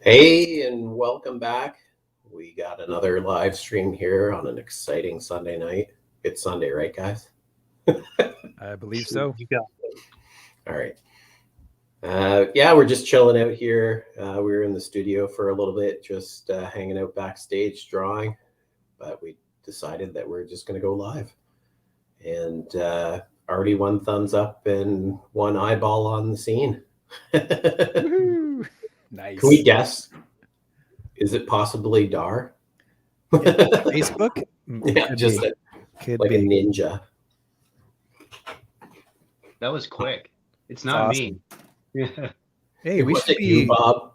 Hey, and welcome back. We got another live stream here on an exciting Sunday night. It's Sunday, right, guys? I believe so. You got All right. Yeah, we're just chilling out here. We were in the studio for a little bit, just hanging out backstage drawing, but we decided that we're just going to go live. And already one thumbs up and one eyeball on the scene. Woohoo! Nice. Can we guess? Is it possibly Dar? Facebook? Yeah, Could just be. Could like be. a ninja. that was quick. It's not me. Yeah. Hey, we Was should it you, be. Bob?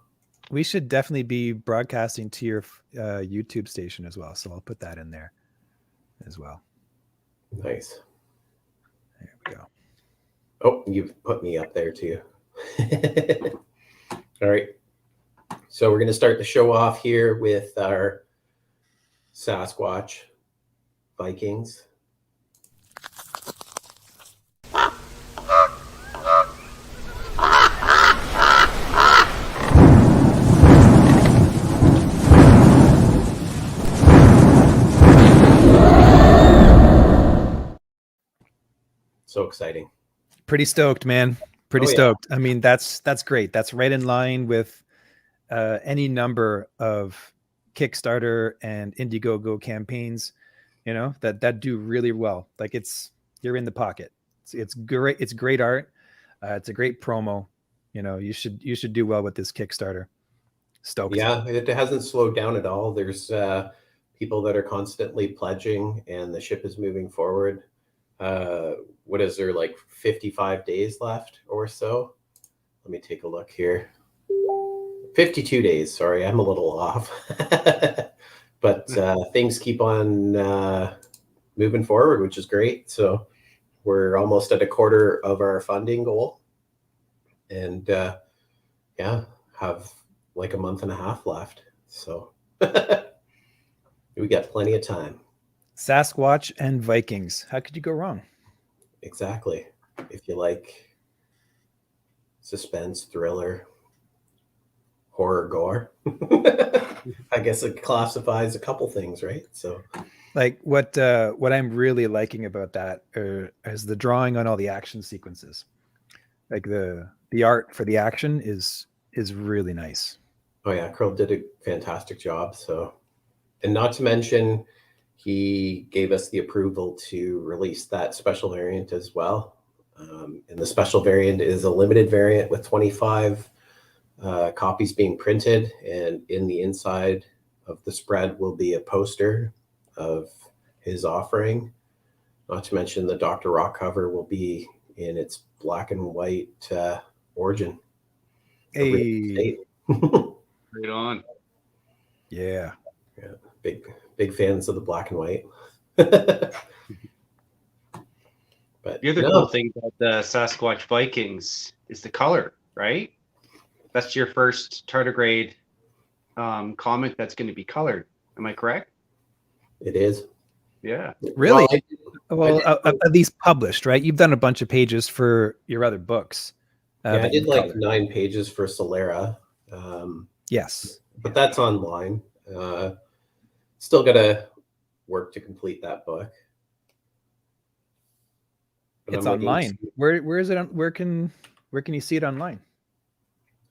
We should definitely be broadcasting to your YouTube station as well. So I'll put that in there as well. Nice. There we go. Oh, you've put me up there too. All right. So we're going to start the show off here with our Sasquatch Vikings. So exciting. Pretty stoked, man. Pretty Oh, yeah. stoked. I mean, that's great. That's right in line with any number of Kickstarter and Indiegogo campaigns, that do really well. Like you're in the pocket. It's great. It's great art. It's a great promo. You should do well with this Kickstarter. Stoked. Yeah, it hasn't slowed down at all. There's people that are constantly pledging, and the ship is moving forward. What is there, like 55 days left or so? Let me take a look here. 52 days. Sorry, I'm a little off. But things keep on moving forward, which is great. So we're almost at a quarter of our funding goal. And yeah, have like a month and a half left. So we got plenty of time. Sasquatch and Vikings. How could you go wrong? Exactly. If you like suspense, thriller, horror, gore, I guess it classifies a couple things, right? So Like what I'm really liking about that is the drawing on all the action sequences. Like the art for the action is really nice. oh yeah, Curl did a fantastic job. So, and not to mention, he gave us the approval to release that special variant as well. And the special variant is a limited variant with 25 copies being printed, and in the inside of the spread will be a poster of his offering. Not to mention the Dr. Rock cover will be in its black and white origin. Hey, Right on. yeah. Big fans of the black and white. But The other cool thing about the Sasquatch Vikings is the color, right? That's your first tardigrade comic that's going to be colored. Am I correct? It is. Yeah. Really? Well, at least published, right? You've done a bunch of pages for your other books. Yeah, I that did you've like colored. 9 pages for Solera. Yes. But that's online. Still got to work to complete that book. But It's I'm looking online. to- Where is it? Where can you see it online?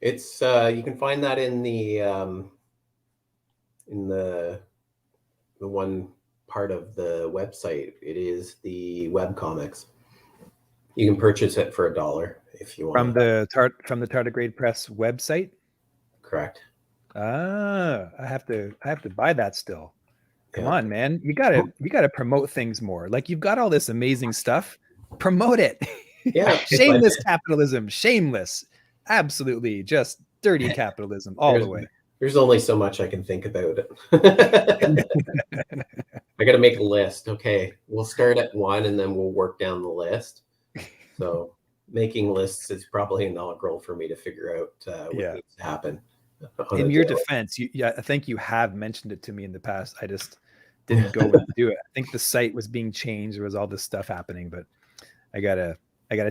It's you can find that in the one part of the website. It is the web comics. You can purchase it for $1 if you want. From the Tardigrade Press website. Correct. Ah, I have to buy that still. Come Yeah. on, man. You gotta promote things more. Like you've got all this amazing stuff. Promote it. Yeah. Shameless capitalism. Shameless. Absolutely. Just dirty capitalism all the way. There's only so much I can think about it. I got to make a list. Okay, we'll start at 1 and then we'll work down the list. So making lists is probably inaugural for me to figure out what needs to happen. In your defense, I think you have mentioned it to me in the past. I just didn't go and do it. I think the site was being changed. There was all this stuff happening, but I gotta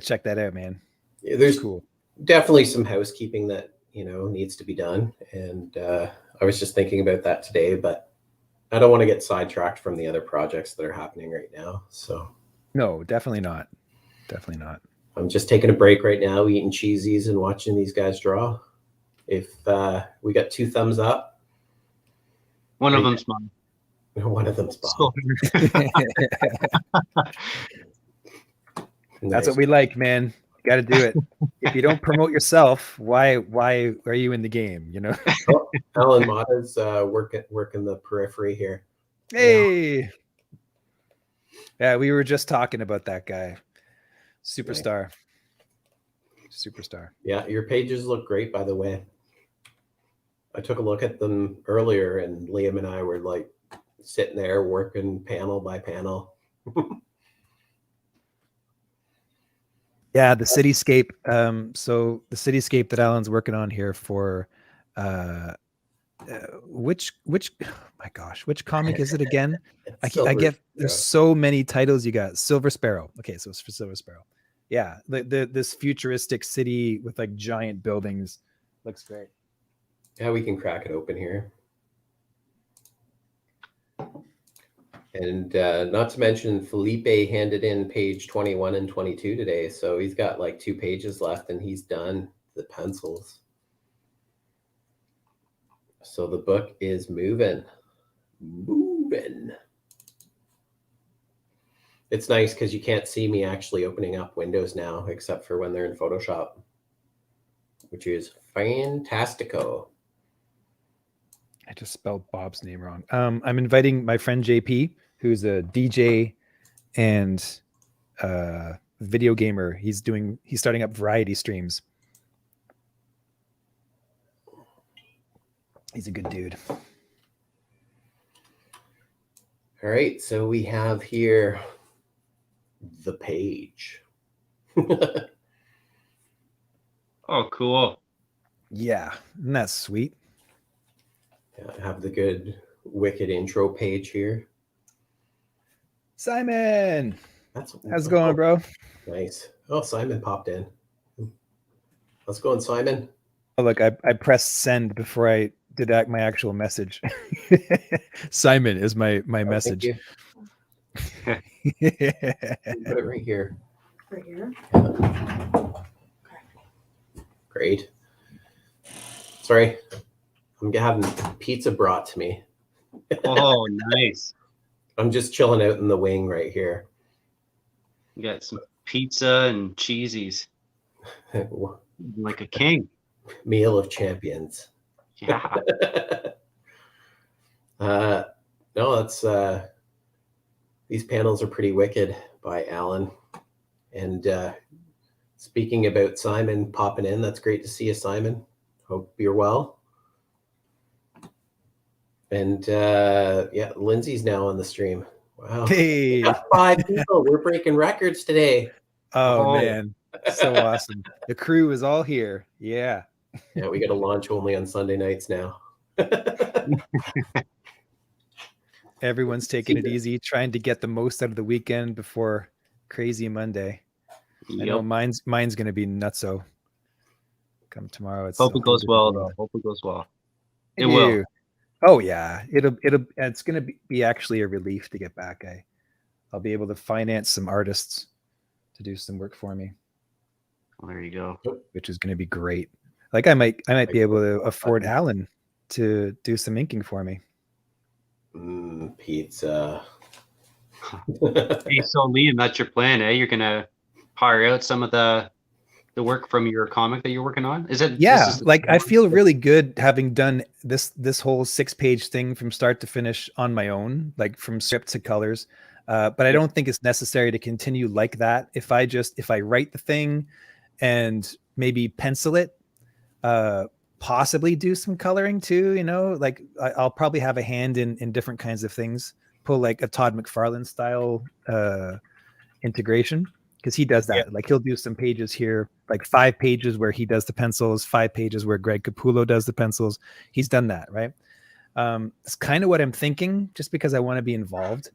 check that out, man. Yeah, there's cool. Definitely some housekeeping that needs to be done. And I was just thinking about that today, but I don't want to get sidetracked from the other projects that are happening right now. So No, definitely not. Definitely not. I'm just taking a break right now, eating cheesies and watching these guys draw. If we got 2 thumbs up, One of them's mine. one of them's Bob. That's what we like, man. You got to do it. If you don't promote yourself, why are you in the game? Oh, Alan Mata's working the periphery here. Hey. Yeah, we were just talking about that guy. Superstar. Yeah, your pages look great, by the way. I took a look at them earlier, and Liam and I were like sitting there working panel by panel. Yeah, the cityscape. So the cityscape that Alan's working on here for which my gosh, which comic is it again? I get there's so many titles you got. Silver Sparrow. Okay, so it's for Silver Sparrow. Yeah, this futuristic city with like giant buildings looks great. Yeah, we can crack it open here. And not to mention, Felipe handed in page 21 and 22 today. So he's got like 2 pages left and he's done the pencils. So the book is moving. It's nice because you can't see me actually opening up windows now, except for when they're in Photoshop, which is fantastico. I just spelled Bob's name wrong. I'm inviting my friend JP, who's a DJ and video gamer. He's starting up variety streams. He's a good dude. All right, so we have here the page. Oh, cool. Yeah, isn't that sweet? Yeah, I have the good wicked intro page here. Simon, how's it going, oh, bro? Nice. Oh, Simon popped in. How's it going, Simon? Oh, look, I pressed send before I did my actual message. Simon is my message. Thank you. Put it right here. Right here. Great. Sorry, I'm having pizza brought to me. Oh, nice. I'm just chilling out in the wing right here. You got some pizza and cheesies. Like a king. Meal of champions. Yeah. No, that's these panels are pretty wicked by Alan. And speaking about Simon popping in, that's great to see you, Simon. Hope you're well. And yeah, Lindsay's now on the stream. Wow. Hey, 5 people. We're breaking records today. oh man, so awesome. The crew is all here. Yeah. Yeah, we got to launch only on Sunday nights now. Everyone's taking it easy, trying to get the most out of the weekend before crazy Monday. I know mine's going to be nutso. Come tomorrow. Hope it goes well, though. Hope it goes well. It will. will. Oh yeah, it's going to be actually a relief to get back. I'll be able to finance some artists to do some work for me. Well, there you go. Which is going to be great. Like I might be able to afford Alan to do some inking for me. Pizza. Hey, so Liam, that's your plan, eh? You're gonna hire out some of the work from your comic that you're working on? Is it? Yeah, like I feel really good having done this whole 6-page thing from start to finish on my own, like from script to colors. But I don't think it's necessary to continue like that. If I write the thing and maybe pencil it, possibly do some coloring too, like I'll probably have a hand in different kinds of things, pull like a Todd McFarlane style integration, because he does that. Yeah. Like he'll do some pages here, like 5 pages where he does the pencils, 5 pages where Greg Capullo does the pencils. He's done that, right? It's kind of what I'm thinking, just because I want to be involved,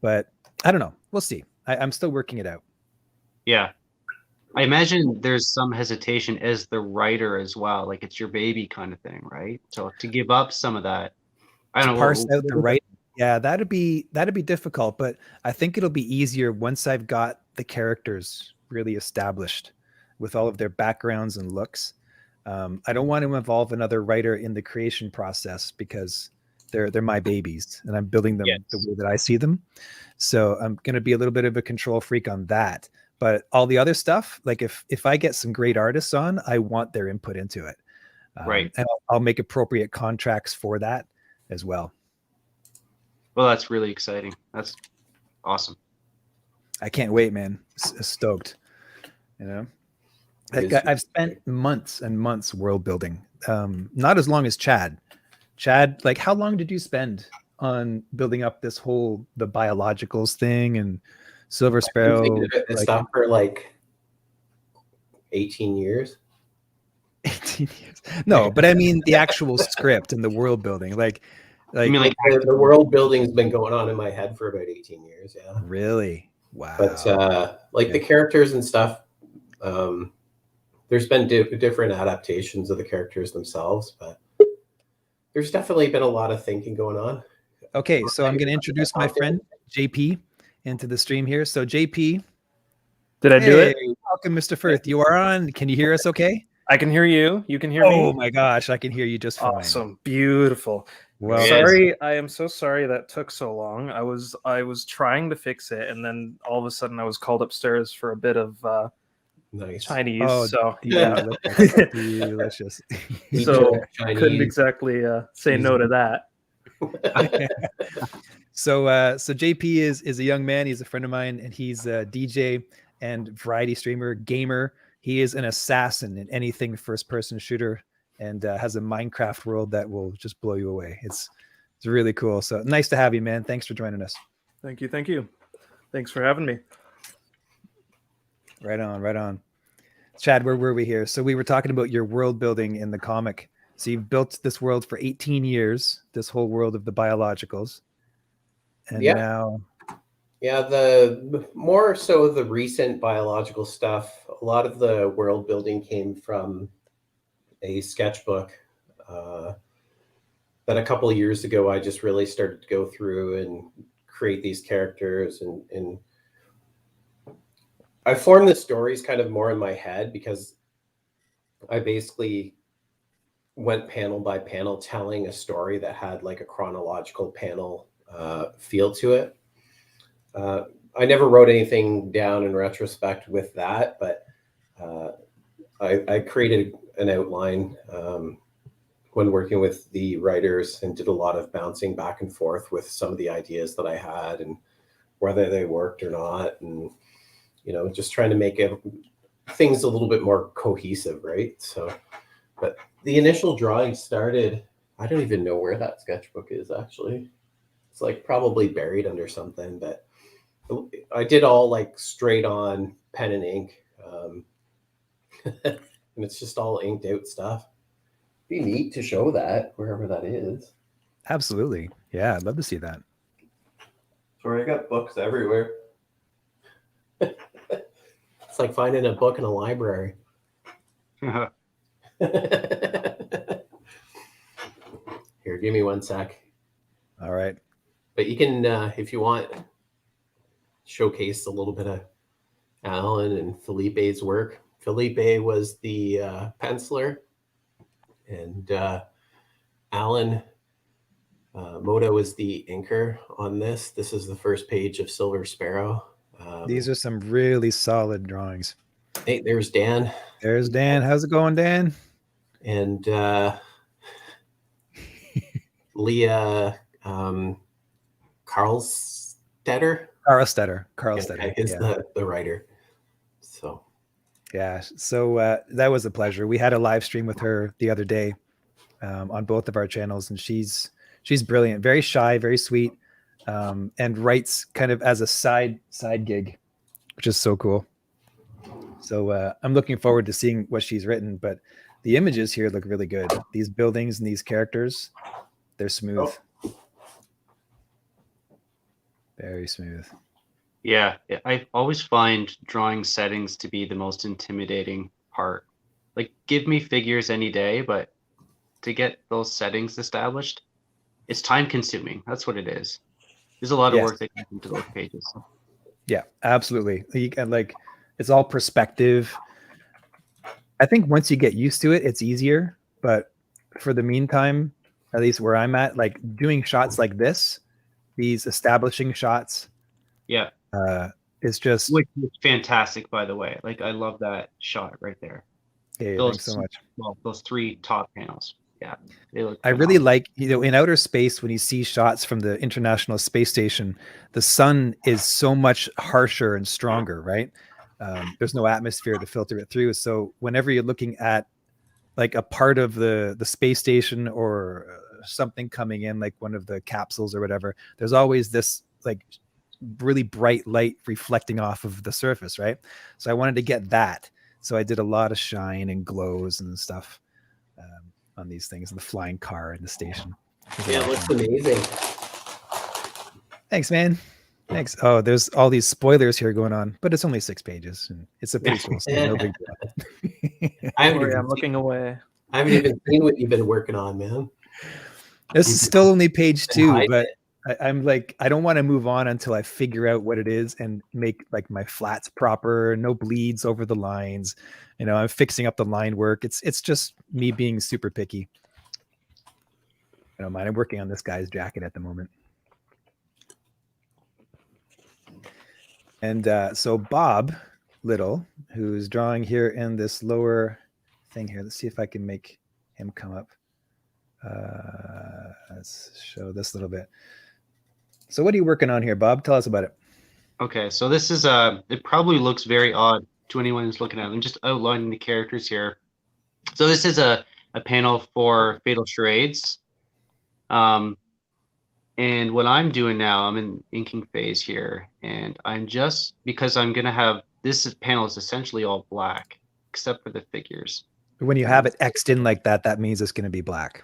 but I don't know. We'll see. I'm still working it out. Yeah. I imagine there's some hesitation as the writer as well, like it's your baby kind of thing, right? So to give up some of that, I To don't know. parse out the right, yeah, that'd be difficult, but I think it'll be easier once I've got the characters really established with all of their backgrounds and looks. I don't want to involve another writer in the creation process because they're my babies and I'm building them the Yes. way that I see them. So I'm going to be a little bit of a control freak on that. But all the other stuff, like if I get some great artists on, I want their input into it. Right. And I'll make appropriate contracts for that as well. Well, that's really exciting. That's awesome. I can't wait, man. Stoked. You know, I've spent months and months world building. Not as long as Chad. Chad, like, how long did you spend on building up this whole the biologicals thing and Silver Sparrow? It's stuff for like 18 years. 18 years. No, but I mean the actual script and the world building. Like You mean like the world building's been going on in my head for about 18 years. Yeah. really? Wow. But like the characters and stuff, there's been different adaptations of the characters themselves, but there's definitely been a lot of thinking going on. Okay, so I'm going to introduce my friend JP into the stream here. So JP, did I do it? Welcome, Mr. Firth. You are on. Can you hear us okay? I can hear you. You can hear me. Oh my gosh, I can hear you just fine. Awesome. Beautiful. Well, sorry, I am so sorry that took so long. I was trying to fix it, and then all of a sudden I was called upstairs for a bit of nice Chinese. Oh, so delicious. Delicious. So Chinese. couldn't exactly say no to that. So JP is a young man. He's a friend of mine, and he's a DJ and variety streamer, gamer. He is an assassin in anything first-person shooter, and has a Minecraft world that will just blow you away. It's really cool. So nice to have you, man. Thanks for joining us. Thank you. Thanks for having me. Right on. Chad, where were we here? So we were talking about your world building in the comic. So you've built this world for 18 years, this whole world of the biologicals. And now... Yeah, the more so the recent biological stuff, a lot of the world building came from a sketchbook that a couple of years ago I just really started to go through and create these characters, and I formed the stories kind of more in my head because I basically went panel by panel telling a story that had like a chronological panel feel to it. I never wrote anything down in retrospect with that, but I created an outline when working with the writers and did a lot of bouncing back and forth with some of the ideas that I had and whether they worked or not. And, just trying to make things a little bit more cohesive, right? So, but the initial drawing started, I don't even know where that sketchbook is actually. It's like probably buried under something, but I did all like straight on pen and ink. And it's just all inked out stuff. Be neat to show that wherever that is. Absolutely. Yeah, I'd love to see that. Sorry, I got books everywhere. It's like finding a book in a library. Here, give me one sec. All right. But you can, if you want, showcase a little bit of Alan and Felipe's work. Felipe was the penciler, and Alan Moto is the inker on this. This is the first page of Silver Sparrow. These are some really solid drawings. Hey, there's Dan. There's Dan. How's it going, Dan? And Leah Carlstetter. Carlstetter is the writer. So yeah, so that was a pleasure. We had a live stream with her the other day on both of our channels, and she's brilliant, very shy, very sweet, and writes kind of as a side gig, which is so cool. So I'm looking forward to seeing what she's written, but the images here look really good. These buildings and these characters, they're smooth. Very smooth. Yeah, I always find drawing settings to be the most intimidating part. Like, give me figures any day, but to get those settings established, it's time consuming. That's what it is. There's a lot of Yes. work that goes into those pages. Yeah, absolutely. You can, like, it's all perspective. I think once you get used to it, it's easier. But for the meantime, at least where I'm at, like doing shots like this, these establishing shots, Yeah, is just, which is fantastic, by the way. Like, I love that shot right there. hey, Those thanks so much. well, those 3 top panels. Yeah, they look I really phenomenal. like, in outer space, when you see shots from the International Space Station, the sun is so much harsher and stronger, right? There's no atmosphere to filter it through. So whenever you're looking at like a part of the space station or something coming in, like one of the capsules or whatever, there's always this like really bright light reflecting off of the surface, right? So I wanted to get that. So I did a lot of shine and glows and stuff on these things, and the flying car in the station. Yeah, it looks amazing. Thanks, man. Thanks. Oh, there's all these spoilers here going on, but it's only 6 pages and it's a prequel, so no big deal. Sorry, I'm looking away. I haven't even seen what you've been working on, man. This is still only page 2, hide but I'm like, I don't want to move on until I figure out what it is and make like my flats proper, no bleeds over the lines. I'm fixing up the line work. It's just me being super picky. I don't mind. I'm working on this guy's jacket at the moment. And so Bob Little, who's drawing here in this lower thing here, let's see if I can make him come up. Let's show this a little bit. So what are you working on here, Bob? Tell us about it. Okay, so this is it probably looks very odd to anyone who's looking at it. I'm just outlining the characters here. So this is a panel for Fatal Charades. And what I'm doing now, I'm in inking phase here, and I'm just, because I'm gonna have, this panel is essentially all black, except for the figures. When you have it X'd in like that, that means it's gonna be black.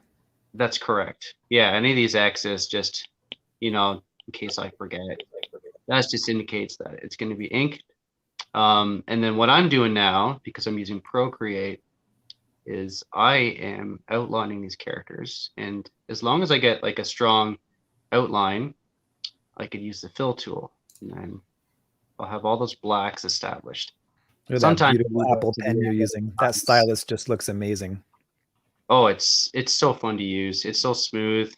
That's correct. Yeah, any of these X's just, in case I forget, that just indicates that it's gonna be inked. And then what I'm doing now, because I'm using Procreate, is I am outlining these characters, and as long as I get like a strong outline, I could use the fill tool, and then I'll have all those blacks established. Look at Sometimes that beautiful Apple pen you're using. That stylus just looks amazing. Oh, it's so fun to use. It's so smooth.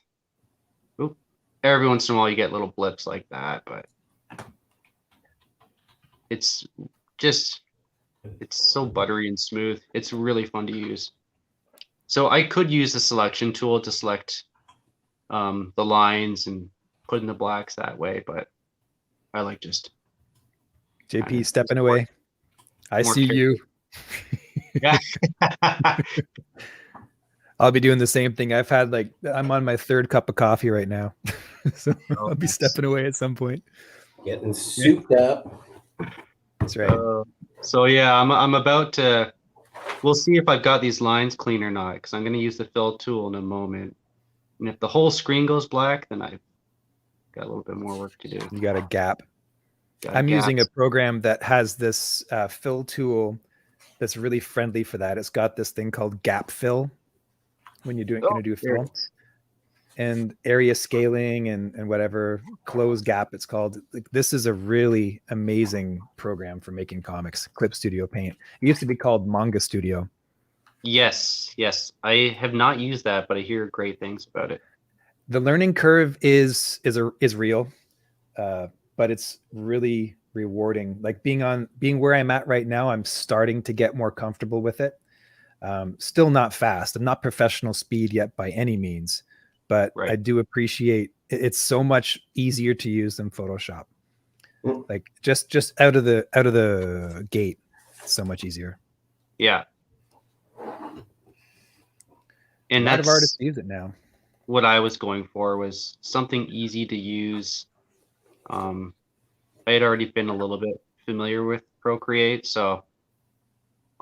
Oop. Every once in a while you get little blips like that, but it's so buttery and smooth. It's really fun to use. So I could use the selection tool to select the lines and put in the blacks that way, but I like just JP stepping away. I see you. Yeah. I'll be doing the same thing. I'm on my 3rd cup of coffee right now. So I'll be stepping away at some point. Getting souped up. That's right. So yeah, I'm about to, we'll see if I've got these lines clean or not, because I'm going to use the fill tool in a moment. And if the whole screen goes black, then I've got a little bit more work to do. You got a gap. I'm using a program that has this fill tool that's really friendly for that. It's got this thing called gap fill when you're going to do fill, and area scaling and whatever, close gap it's called. Like, this is a really amazing program for making comics. Clip Studio Paint. It used to be called Manga Studio. Yes. I have not used that, but I hear great things about it. The learning curve is real, but it's really rewarding. Like being where I'm at right now, I'm starting to get more comfortable with it. Still not fast. I'm not professional speed yet by any means, but I do appreciate it's so much easier to use than Photoshop. Like just out of the gate, it's so much easier. Yeah. And a lot of artists use it now. What I was going for was something easy to use. I had already been a little bit familiar with Procreate, so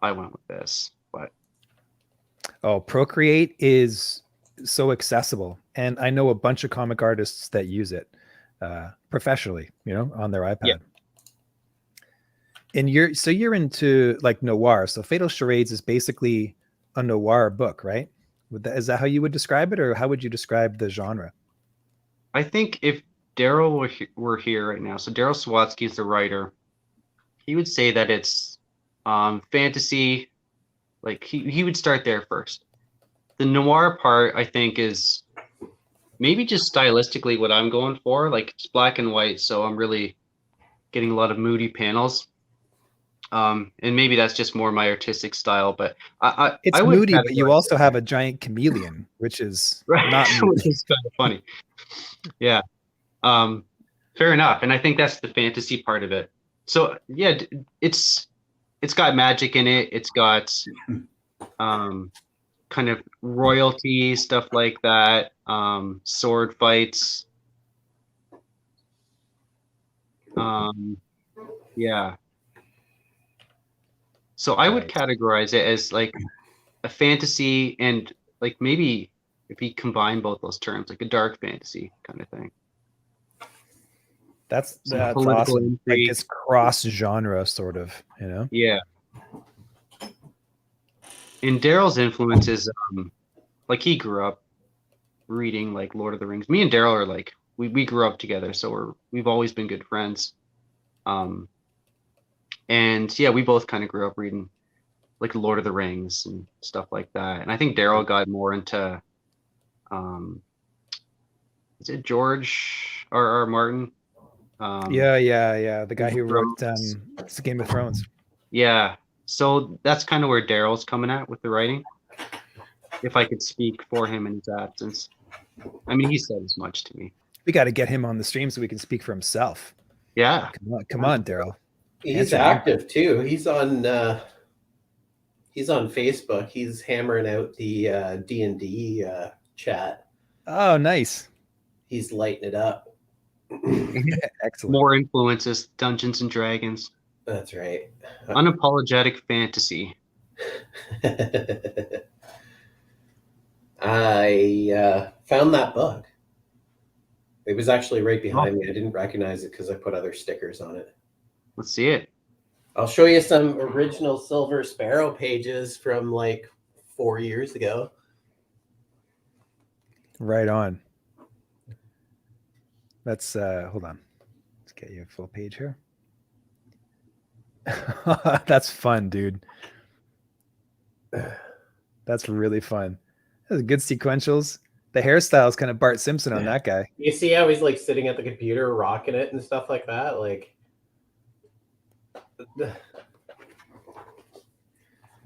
I went with this. But Procreate is so accessible, and I know a bunch of comic artists that use it professionally, on their iPad. And you're into like noir. So Fatal Charades is basically a noir book, right? Is that how you would describe it, or how would you describe the genre? I think if Daryl were here right now, so Daryl Sawatsky is the writer, he would say that it's fantasy. Like he would start there first. The noir part, I think, is maybe just stylistically what I'm going for. Like it's black and white, so I'm really getting a lot of moody panels. And maybe that's just more my artistic style, but It's I would moody, but you categorize also it, have a giant chameleon, which is right, not moody. which is kind of funny. Yeah. Fair enough, and I think that's the fantasy part of it. So yeah, it's got magic in it. It's got kind of royalty stuff like that. Sword fights. Yeah. So I would Right. categorize it as like a fantasy and like maybe if you combine both those terms, like a dark fantasy kind of thing. That's Some political awesome. Like intrigue. this cross genre sort of, you know? Yeah. And Daryl's influence is like he grew up reading like Lord of the Rings. Me and Daryl are like we grew up together, so we've always been good friends. And yeah, we both kind of grew up reading like Lord of the Rings and stuff like that. And I think Daryl got more into is it George R. Martin? Yeah. The guy Game of who wrote Thrones. Game of Thrones. Yeah. So that's kind of where Daryl's coming at with the writing. If I could speak for him in his absence. I mean, he said as much to me. We got to get him on the stream so we can speak for himself. Yeah. Come on, Daryl. He's Answer me. active too. He's on Facebook. He's hammering out the D&D chat. Oh, nice. He's lighting it up. Excellent. More influences, Dungeons and Dragons. That's right. Unapologetic fantasy. I found that book. It was actually right behind me. I didn't recognize it because I put other stickers on it. Let's see it. I'll show you some original Silver Sparrow pages from like 4 years ago. Right on. Let's hold on. Let's get you a full page here. That's fun, dude. That's really fun. That's good sequentials. The hairstyle is kind of Bart Simpson on that guy. You see how he's like sitting at the computer rocking it and stuff like that? Like,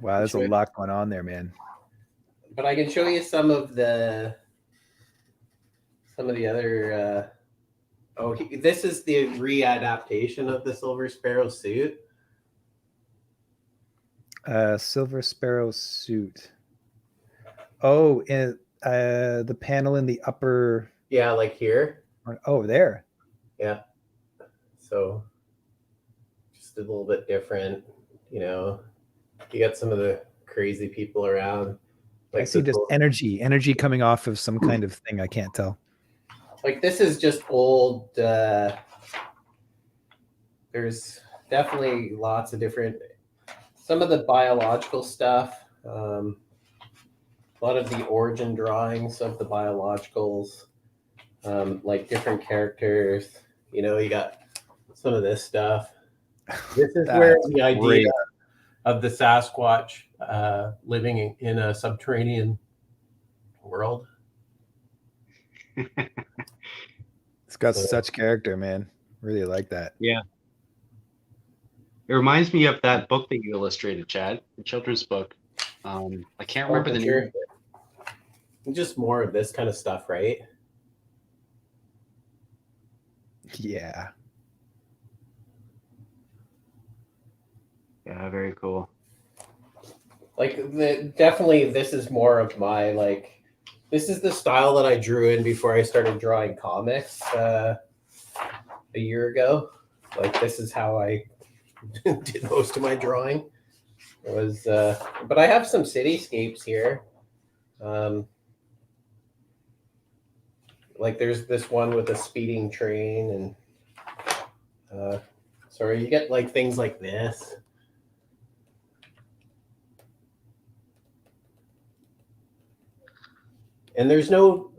wow, there's a lot going on there, man. But I can show you some of the other this is the readaptation of the Silver Sparrow suit. Silver Sparrow suit. Oh, and the panel in the upper. Yeah, like here. Oh, there. Yeah. So just a little bit different, you know. You got some of the crazy people around. Like I see just energy coming off of some kind of thing. I can't tell. Like this is just old. There's definitely lots of different. Some of the biological stuff. A lot of the origin drawings of the biologicals, like different characters. You know, you got some of this stuff. This is where the idea of the Sasquatch living in a subterranean world. It's got such character, man. Really like that. Yeah. It reminds me of that book that you illustrated, Chad, the children's book. I can't remember the name of it. Just more of this kind of stuff, right? Yeah. Yeah, very cool. Like definitely this is more of my like this is the style that I drew in before I started drawing comics a year ago. Like this is how I did most of my drawing. It was but I have some cityscapes here. Like there's this one with a speeding train and Sorry, you get like things like this. And there's no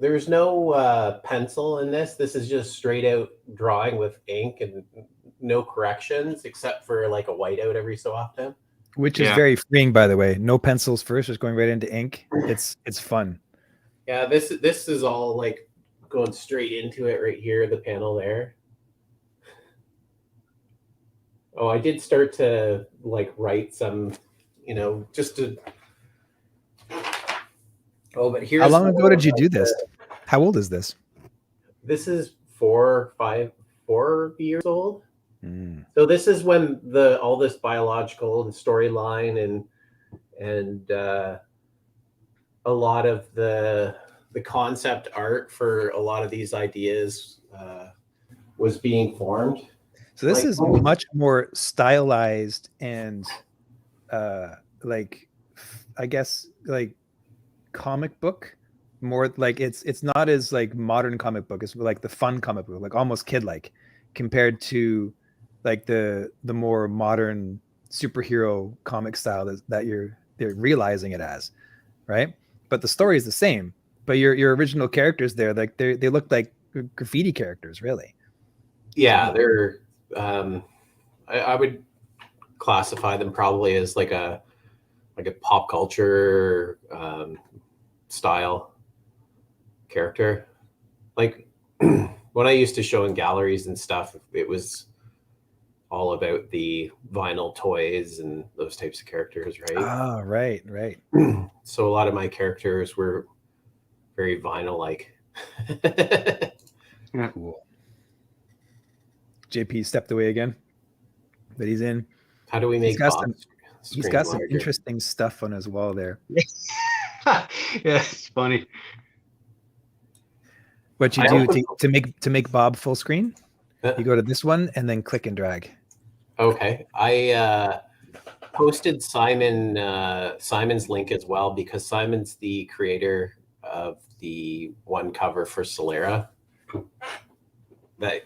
pencil in this. This is just straight out drawing with ink and no corrections except for like a whiteout every so often. Which is very freeing, by the way. No pencils first, just going right into ink. It's fun. Yeah, this is all like going straight into it right here, the panel there. Oh, I did start to like write some, just to. Oh, but here's. How long ago did you do this? How old is this? This is 4 years old. Mm. So this is when all this biological and storyline and a lot of the concept art for a lot of these ideas was being formed. So this is much more stylized and like, I guess, like comic book, more like it's not as like modern comic book. It's like the fun comic book, like almost kid-like, compared to like the more modern superhero comic style that they're realizing it as, right? But the story is the same. But your original characters there, like they look like graffiti characters, really. Yeah, they're. I would classify them probably as like a pop culture style character. Like when I used to show in galleries and stuff, it was all about the vinyl toys and those types of characters, right? Oh, right. So a lot of my characters were very vinyl-like. Yeah. Cool. JP stepped away again, but he's in. How do we make he's got some interesting stuff on his wall there. Yeah, it's funny. What you do to make Bob full screen? You go to this one and then click and drag. Okay, I posted Simon's link as well because Simon's the creator of the one cover for Solera that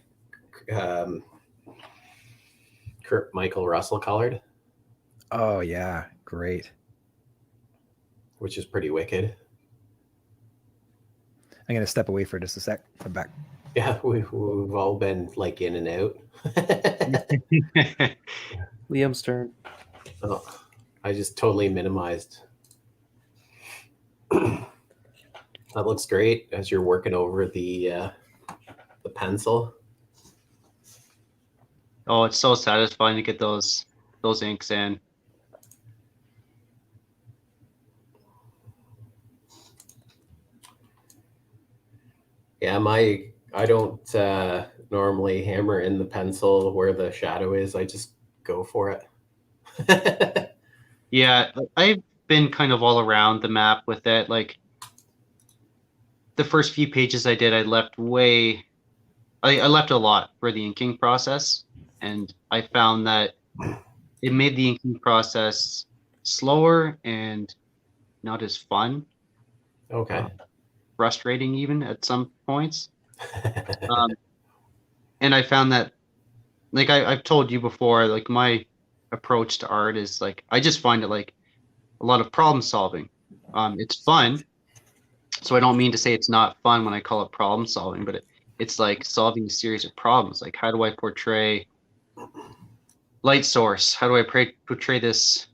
Kurt Michael Russell colored. Oh yeah, great. Which is pretty wicked. I'm gonna step away for just a sec. Come back. Yeah, we've all been like in and out. Liam's turn. Oh, I just totally minimized. That looks great as you're working over the pencil. Oh, it's so satisfying to get those inks in. Yeah, I don't normally hammer in the pencil where the shadow is. I just go for it. Yeah, I've been kind of all around the map with it. Like the first few pages I did, I left a lot for the inking process, and I found that it made the inking process slower and not as fun. Okay. Frustrating even at some points. And I found that, like I've told you before, like my approach to art is like I just find it like a lot of problem solving. It's fun, so I don't mean to say it's not fun when I call it problem solving, but it's like solving a series of problems. Like how do I portray light source? How do I portray this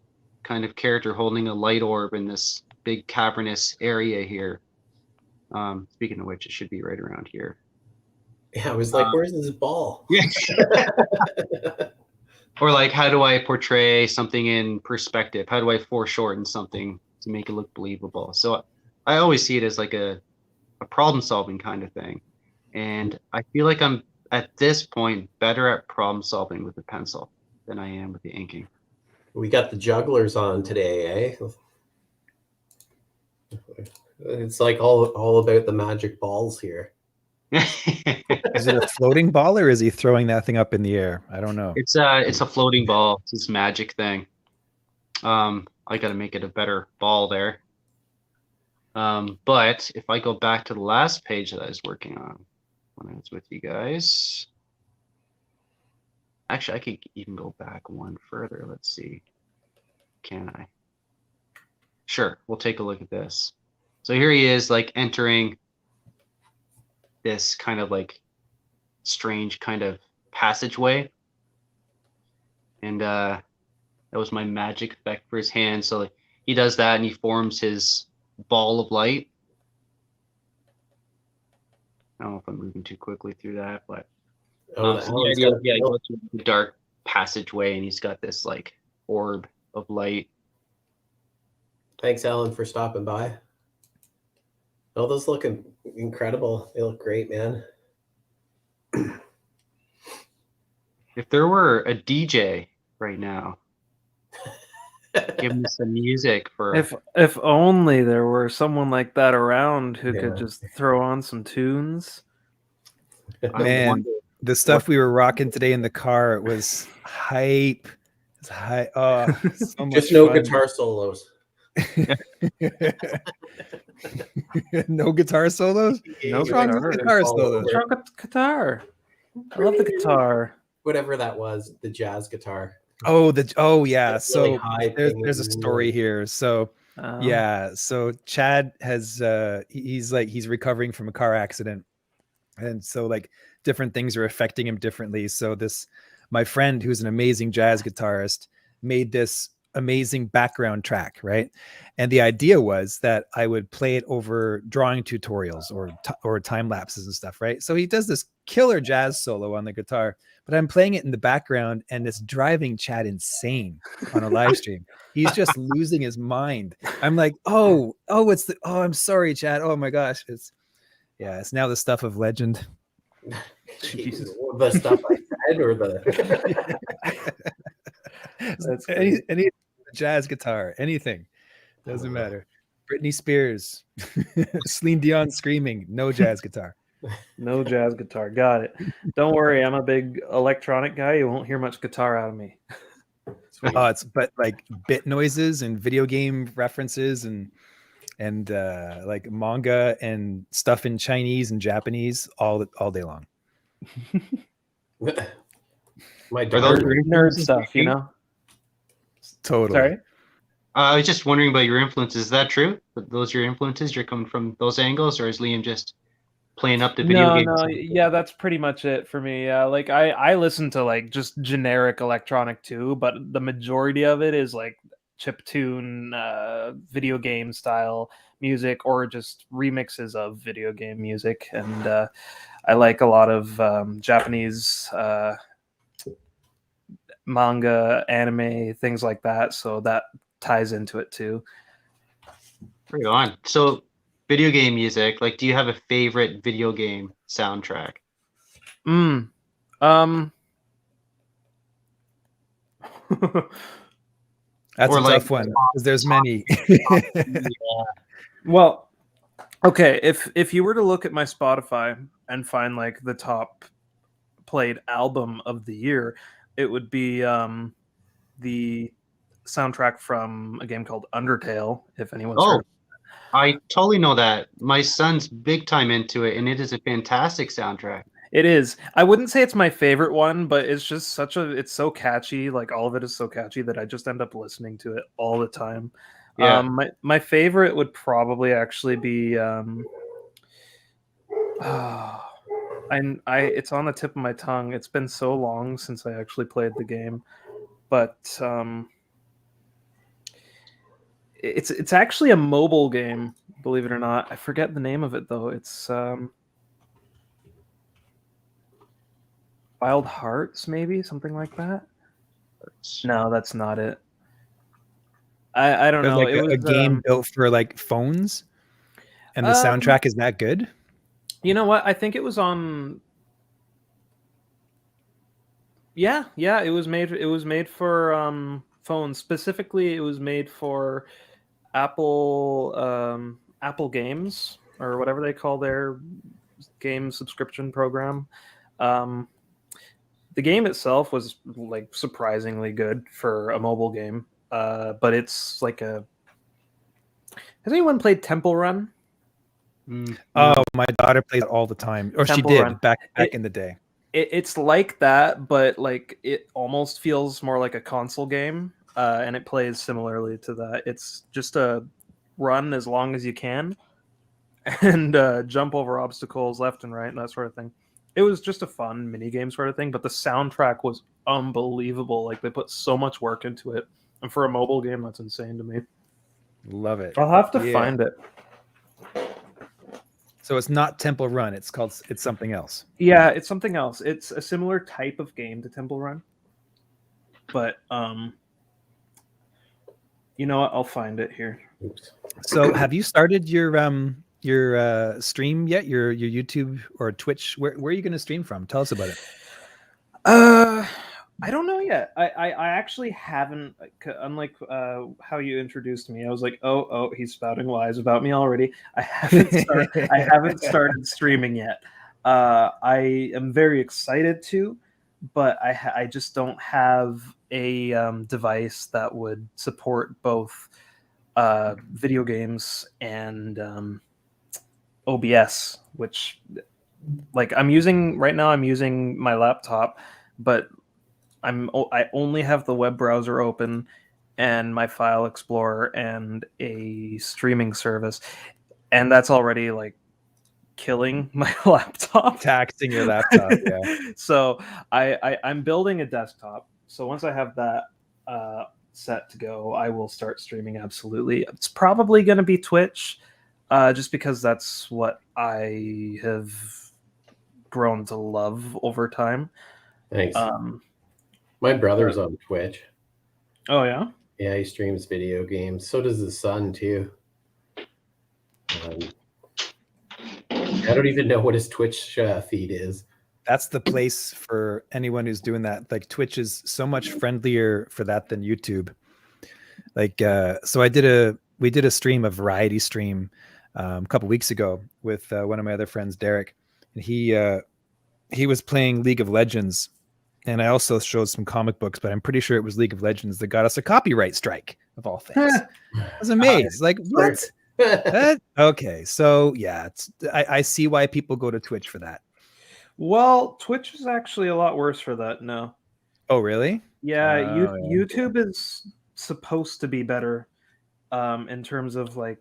kind of character holding a light orb in this big cavernous area here? Speaking of which, it should be right around here. Yeah, I was like, where's this ball? Yeah. Or like, how do I portray something in perspective? How do I foreshorten something to make it look believable? So I always see it as like a problem solving kind of thing. And I feel like I'm at this point better at problem solving with the pencil than I am with the inking. We got the jugglers on today, eh? It's like all about the magic balls here. Is it a floating ball or is he throwing that thing up in the air? I don't know. It's a floating ball. It's this magic thing. I gotta make it a better ball there. But if I go back to the last page that I was working on when I was with you guys, Actually, I could even go back one further. Let's see. Can I? Sure. We'll take a look at this. So here he is, like entering this kind of like strange kind of passageway. And that was my magic effect for his hand. So like, he does that and he forms his ball of light. I don't know if I'm moving too quickly through that, but Oh, so the Alan's idea, got- he goes through the dark passageway and he's got this like orb of light. Thanks, Alan, for stopping by. Oh, those look incredible. They look great, man. If there were a DJ right now, give me some music for If only there were someone like that around who Yeah. could just throw on some tunes. I Man, wonder- the stuff we were rocking today in the car was hype. It's hype. Oh, so much Just no fun. guitar solos. No guitar solos? No What's wrong with guitar solos? What's wrong with guitar? I love the guitar. Whatever that was, the jazz guitar. Oh, yeah. That So really high there's a pinging, story really- here. So Um, yeah, so Chad has he's recovering from a car accident, and so like different things are affecting him differently. So my friend, who's an amazing jazz guitarist, made this amazing background track, right? And the idea was that I would play it over drawing tutorials or time lapses and stuff, right? So he does this killer jazz solo on the guitar, but I'm playing it in the background and it's driving Chad insane on a live stream. He's just losing his mind. I'm like, I'm sorry, Chad. Oh my gosh. It's now the stuff of legend. Jesus. The stuff I said or the That's any jazz guitar, anything. Doesn't matter. Britney Spears, Celine Dion screaming, no jazz guitar. No jazz guitar. Got it. Don't worry, I'm a big electronic guy. You won't hear much guitar out of me. But like bit noises and video game references and like manga and stuff in Chinese and Japanese all day long. my Are those- daughter. Nerd stuff, you know? Totally. Sorry? I was just wondering about your influences. Is that true? Those are your influences? You're coming from those angles, or is Liam just playing up the video games? Yeah, that's pretty much it for me. Yeah, like I listen to like just generic electronic too, but the majority of it is like chiptune, video game style music, or just remixes of video game music. And I like a lot of Japanese manga, anime, things like that. So that ties into it too. Right on. So, video game music. Like, do you have a favorite video game soundtrack? That's Or a like tough one because there's many. Well, okay, if you were to look at my Spotify and find like the top played album of the year, it would be the soundtrack from a game called Undertale, if anyone's heard. I totally know that. My son's big time into it, and it is a fantastic soundtrack. It is. I wouldn't say it's my favorite one, but it's just it's so catchy. Like all of it is so catchy that I just end up listening to it all the time. Yeah. My favorite would probably actually be it's on the tip of my tongue. It's been so long since I actually played the game, but it's actually a mobile game, believe it or not. I forget the name of it though. It's Wild Hearts, maybe something like that. No, that's not it. I don't know. Like it was a game built for like phones, and the soundtrack is that good. You know what? I think it was on. Yeah. It was made for phones. Specifically, it was made for Apple games, or whatever they call their game subscription program. The game itself was like surprisingly good for a mobile game, but it's like a. Has anyone played Temple Run? Oh, my daughter plays it all the time, or Temple she did Run. back in the day. It's like that, but like it almost feels more like a console game, and it plays similarly to that. It's just a run as long as you can, and jump over obstacles left and right and that sort of thing. It was just a fun mini game sort of thing, but the soundtrack was unbelievable. Like they put so much work into it, and for a mobile game, that's insane to me. Love it. I'll have to Yeah. find it. So it's not Temple Run. It's something else. Yeah, it's something else. It's a similar type of game to Temple Run, but you know what? I'll find it here. Oops. So have you started your stream yet? Your YouTube or Twitch? Where are you going to stream from? Tell us about it. I don't know yet. I actually haven't. Unlike how you introduced me, I was like, oh, he's spouting lies about me already. I haven't started streaming yet. I am very excited to, but I just don't have a device that would support both video games and OBS, which like I'm using right now. I'm using my laptop, but I only have the web browser open and my file explorer and a streaming service, and that's already like killing my laptop. Taxing your laptop, yeah. So I'm building a desktop. So once I have that set to go, I will start streaming. Absolutely, it's probably going to be Twitch, just because that's what I have grown to love over time. Thanks. My brother's on Twitch. Oh yeah. Yeah, he streams video games. So does his son too. I don't even know what his Twitch feed is. That's the place for anyone who's doing that. Like Twitch is so much friendlier for that than YouTube. Like, so we did a stream, a variety stream, a couple weeks ago with one of my other friends, Derek, and he was playing League of Legends. And I also showed some comic books, but I'm pretty sure it was League of Legends that got us a copyright strike of all things. I was amazed. Like, what? Okay, so yeah, I see why people go to Twitch for that. Well, Twitch is actually a lot worse for that. No. Oh, really? Yeah, Oh, yeah. YouTube is supposed to be better in terms of like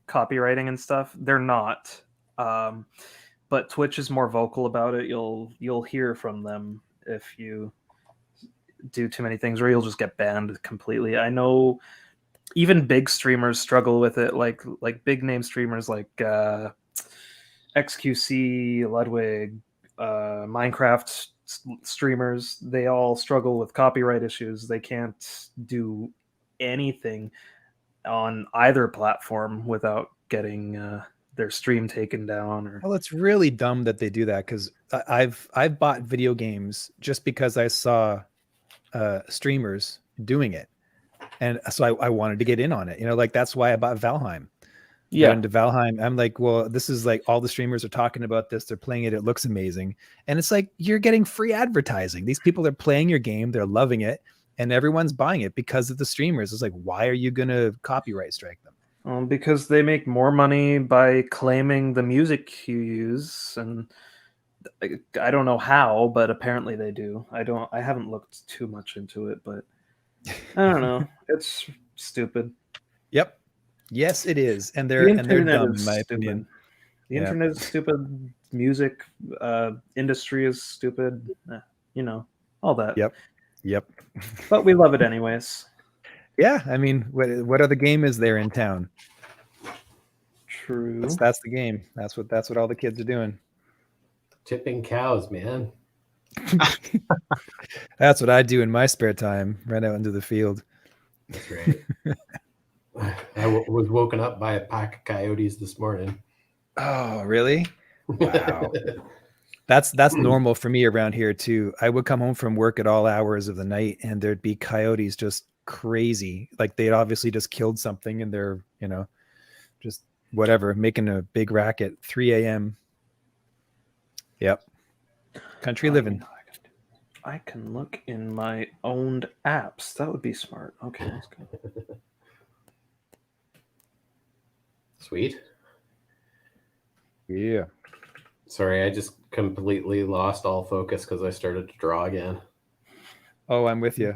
copywriting and stuff. They're not. But Twitch is more vocal about it. You'll hear from them if you do too many things, or you'll just get banned completely. I know even big streamers struggle with it, like big name streamers like XQC, Ludwig, Minecraft streamers. They all struggle with copyright issues. They can't do anything on either platform without getting their stream taken down. Or well, it's really dumb that they do that, because I've bought video games just because I saw streamers doing it, and so I wanted to get in on it. You know, like that's why I bought Valheim. yeah, Into Valheim, I'm like, well, this is like all the streamers are talking about this. They're playing it. It looks amazing, and it's like you're getting free advertising. These people are playing your game. They're loving it, and everyone's buying it because of the streamers. It's like, why are you going to copyright strike them? because they make more money by claiming the music you use, and I don't know how, but apparently they do. I haven't looked too much into it, but I don't know. It's stupid. Yep. Yes, it is, and they're dumb, in my opinion. The internet is stupid. Music industry is stupid. You know, all that. Yep. But we love it anyways. Yeah, I mean, what other game is there in town? True. That's the game. That's what all the kids are doing. Tipping cows, man. That's what I do in my spare time, right out into the field. That's right. I was woken up by a pack of coyotes this morning. Oh, really? Wow. That's normal for me around here too. I would come home from work at all hours of the night, and there'd be coyotes just crazy. Like they'd obviously just killed something, and they're, you know, just whatever, making a big racket. 3 a.m. Yep. Country living. I can look in my owned apps. That would be smart. Okay, let's go. Sweet. Yeah. Sorry, I just completely lost all focus because I started to draw again. Oh, I'm with you.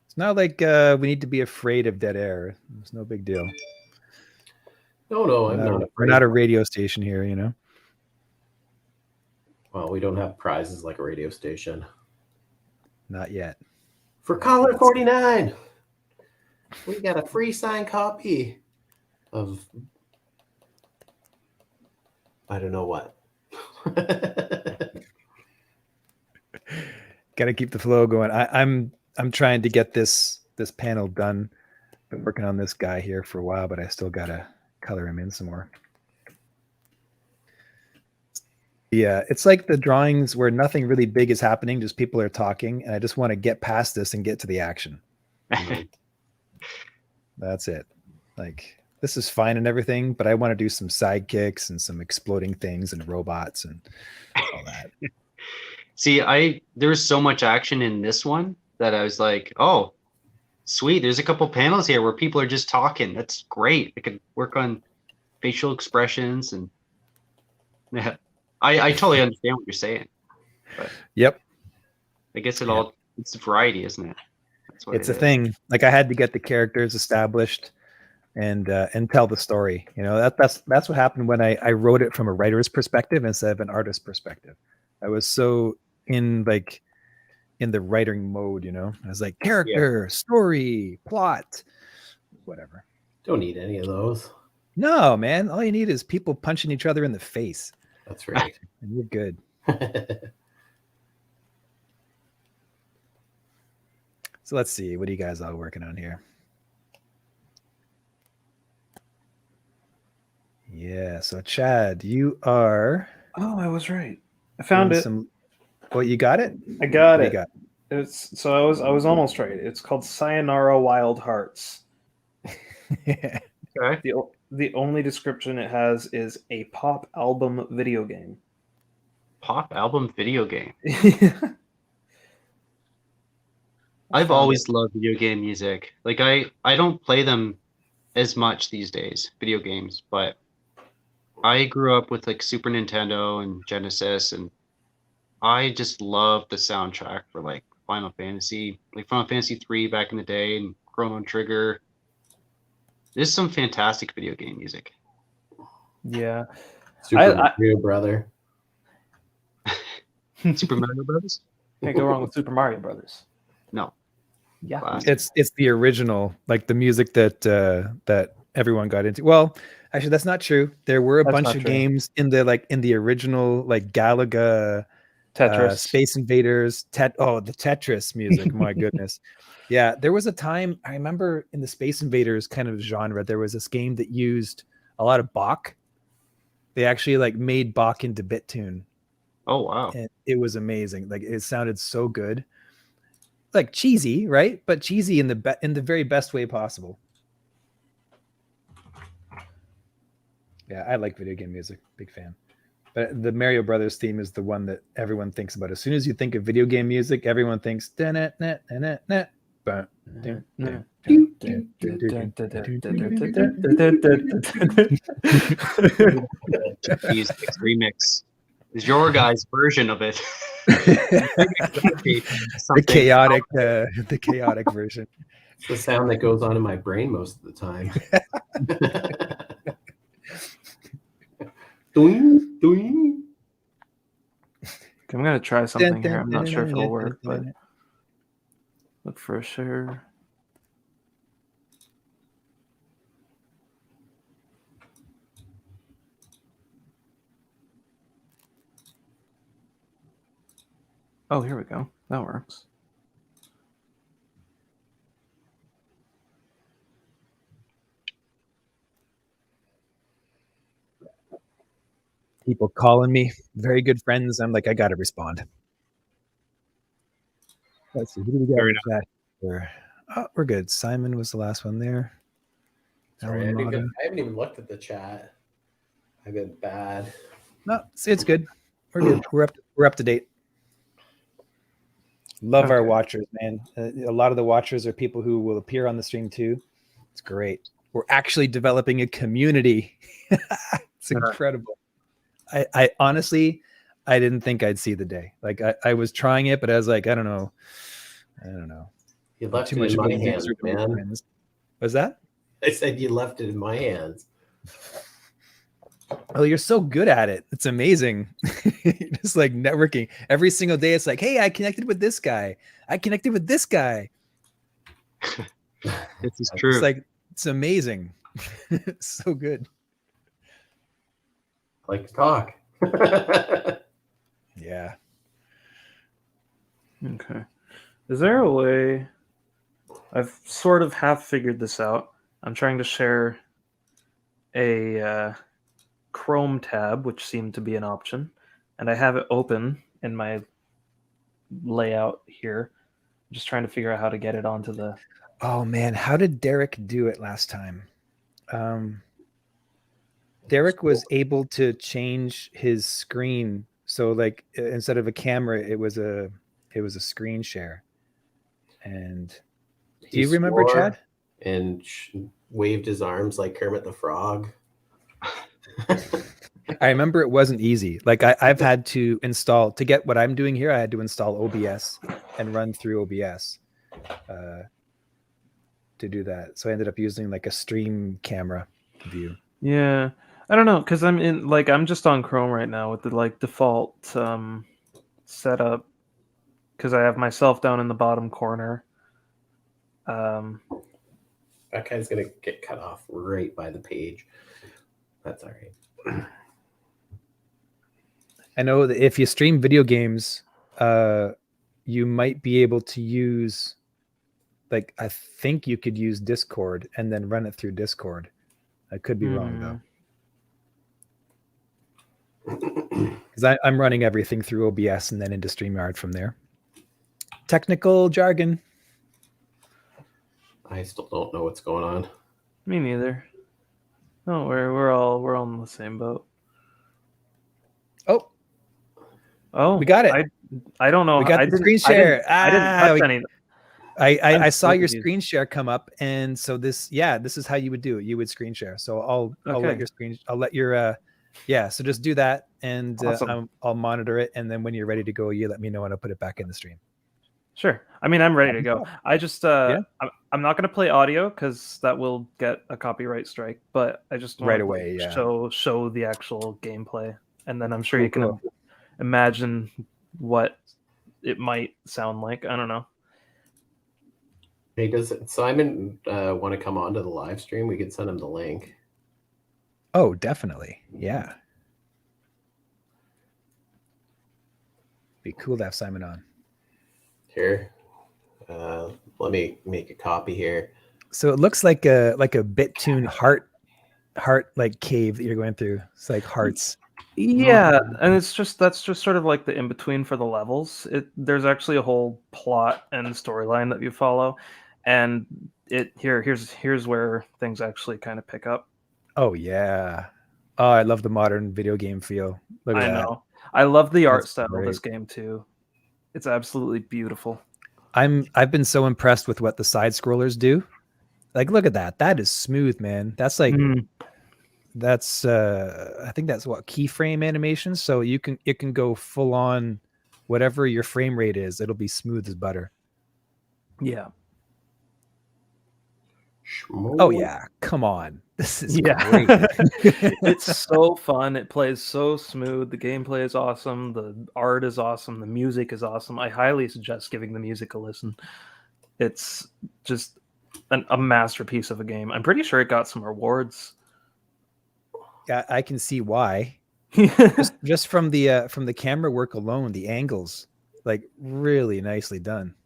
It's not like we need to be afraid of dead air. It's no big deal. No, We're I'm not, not we're afraid. not a radio station here, you know. Well, we don't have prizes like a radio station. Not yet. For Not caller yet. 49, we got a free signed copy of I don't know what. Got to keep the flow going. I'm trying to get this panel done. Been working on this guy here for a while, but I still gotta color him in some more. Yeah, it's like the drawings where nothing really big is happening, just people are talking, and I just want to get past this and get to the action. That's it. Like, this is fine and everything, but I want to do some sidekicks and some exploding things and robots and all that. See, there's so much action in this one that I was like, oh, sweet. There's a couple panels here where people are just talking. That's great. I could work on facial expressions and yeah. I totally understand what you're saying. But Yep. I guess it's variety, isn't it? That's what It's a thing. Like, I had to get the characters established and tell the story. You know, that's what happened when I wrote it from a writer's perspective instead of an artist's perspective. I was so in the writing mode, you know. I was like, character, story, plot, whatever. Don't need any of those. No, man. All you need is people punching each other in the face. That's right. And you're good. So let's see. What are you guys all working on here? Yeah. So Chad, you are. Oh, I was right. I found it. Well, you got it? I got What it. do you got? I was almost right. It's called Sayonara Wild Hearts. Okay. The only description it has is a pop album video game. Pop album video game. I I've always loved video game music. Like I don't play them as much these days, video games, but I grew up with like Super Nintendo and Genesis, and I just love the soundtrack for like Final Fantasy 3 back in the day and Chrono Trigger. There's some fantastic video game music. Yeah. Super Mario Brother. Super Mario Brothers? Can't go wrong with Super Mario Brothers. No. Yeah. Classic. It's the original, like the music that everyone got into. Well, actually, that's not true. There were a bunch of games in the original, like Galaga, Tetris, Space Invaders, the Tetris music. My goodness. Yeah, there was a time I remember in the Space Invaders kind of genre, there was this game that used a lot of Bach. They actually like made Bach into BitTune. Oh wow. And it was amazing. Like, it sounded so good. Like cheesy, right? But cheesy in the very best way possible. Yeah, I like video game music. Big fan. But the Mario Brothers theme is the one that everyone thinks about. As soon as you think of video game music, everyone thinks remix is your guys' version of it. the chaotic version. It's the sound that goes on in my brain most of the time. Doing, doing. I'm gonna try something here. I'm not sure if it'll work, but look for a share. Oh, here we go. That works. People calling me, very good friends. I'm like, I gotta respond. Let's see, who do we got in the chat here? Oh, we're good. Simon was the last one there. Sorry, I haven't even looked at the chat. I've been bad. No, it's good. We're good. We're up to date. Love our watchers, man. A lot of the watchers are people who will appear on the stream too. It's great. We're actually developing a community. It's incredible. I honestly, I didn't think I'd see the day. Like I was trying it, but I was like, I don't know. You left Too it much in my about hands, user man. friends. Was that? I said you left it in my hands. Oh, you're so good at it. It's amazing. Just like networking every single day. It's like, hey, I connected with this guy. I connected with this guy. This is It's true. like, it's amazing. It's so good. Like to talk. Yeah. Okay. Is there a way? I've sort of half figured this out. I'm trying to share a Chrome tab, which seemed to be an option, and I have it open in my layout here. I'm just trying to figure out how to get it onto the. Oh man, how did Derek do it last time? Derek was able to change his screen, so like instead of a camera, it was a screen share. And do you remember, Chad? And waved his arms like Kermit the Frog. I remember it wasn't easy. Like I've had to install to get what I'm doing here. I had to install OBS and run through OBS to do that. So I ended up using like a stream camera view. Yeah, I don't know because I'm just on Chrome right now with the like default setup because I have myself down in the bottom corner. That guy's gonna get cut off right by the page. That's all right. I know that if you stream video games, you might be able to use, like, I think you could use Discord and then run it through Discord. I could be wrong though, because I'm running everything through OBS and then into StreamYard from there. Technical jargon. I still don't know what's going on. Me neither. No, we're all in the same boat. Oh, we got it. I don't know. We got the screen share. I didn't touch any. I saw your screen share come up, and so this is how you would do it. You would screen share. So I'll let your screen. I'll let your So just do that, and Awesome. I'll monitor it, and then when you're ready to go, you let me know, and I'll put it back in the stream. Sure. I mean, I'm ready to go. I just I'm not going to play audio because that will get a copyright strike. But I just want right away. show the actual gameplay, and then I'm sure you can imagine what it might sound like. I don't know. Hey, does Simon want to come on to the live stream? We could send him the link. Oh, definitely. Yeah. Be cool to have Simon on. Here, let me make a copy here. So it looks like a BitTune heart like cave that you're going through. It's like hearts. Yeah, and that's just sort of like the in between for the levels. There's actually a whole plot and storyline that you follow, and here's where things actually kind of pick up. Oh yeah. Oh, I love the modern video game feel. Look at that. I know. I love the art style of this game too. It's absolutely beautiful. I've been so impressed with what the side scrollers do. Like, look at that. That is smooth, man. That's like that's I think that's what keyframe animation. So it can go full on whatever your frame rate is. It'll be smooth as butter. Yeah. Oh yeah, come on. This is great. It's so fun. It plays so smooth. The gameplay is awesome. The art is awesome. The music is awesome. I highly suggest giving the music a listen. It's just a masterpiece of a game. I'm pretty sure it got some awards. Yeah, I can see why. just from the camera work alone, the angles, like really nicely done.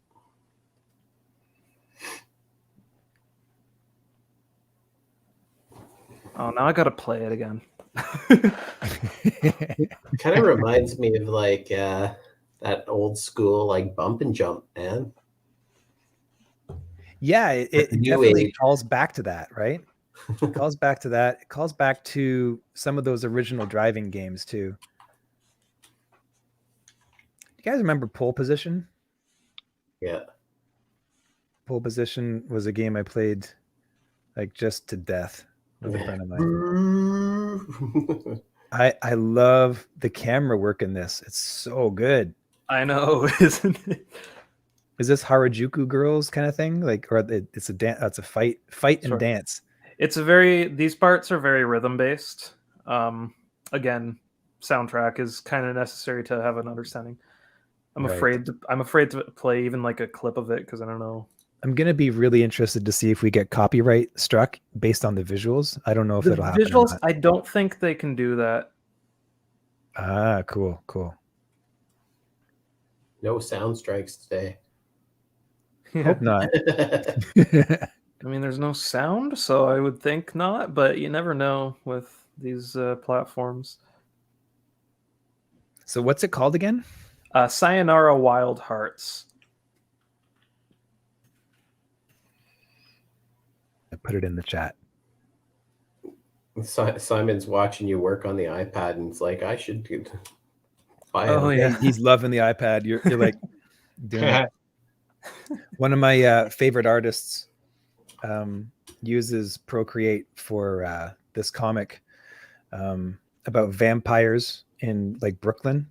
Oh, now I gotta play it again. Kind of reminds me of like that old school like bump and jump, man. Yeah, it definitely calls back to that, right? It calls back to that. It calls back to some of those original driving games too. Do you guys remember Pole Position? Yeah. Pole Position was a game I played like just to death with a friend of mine. I love the camera work in this. It's so good. I know, isn't it? Is this Harajuku Girls kind of thing? Like, or it's a dance? It's a fight and Sure. dance. It's these parts are very rhythm based. Again, soundtrack is kind of necessary to have an understanding. I'm Right. afraid to play even like a clip of it because I don't know. I'm gonna be really interested to see if we get copyright struck based on the visuals. I don't know if The that'll happen or visuals, not. I don't think they can do that. Ah, cool. No sound strikes today. Hope not. I mean, there's no sound, so I would think not, but you never know with these platforms. So what's it called again? Sayonara Wild Hearts. I put it in the chat. Simon's watching you work on the iPad, and it's like, I should buy Oh, it. yeah. He's loving the iPad. You're like doing it. One of my favorite artists uses Procreate for this comic about vampires in like Brooklyn.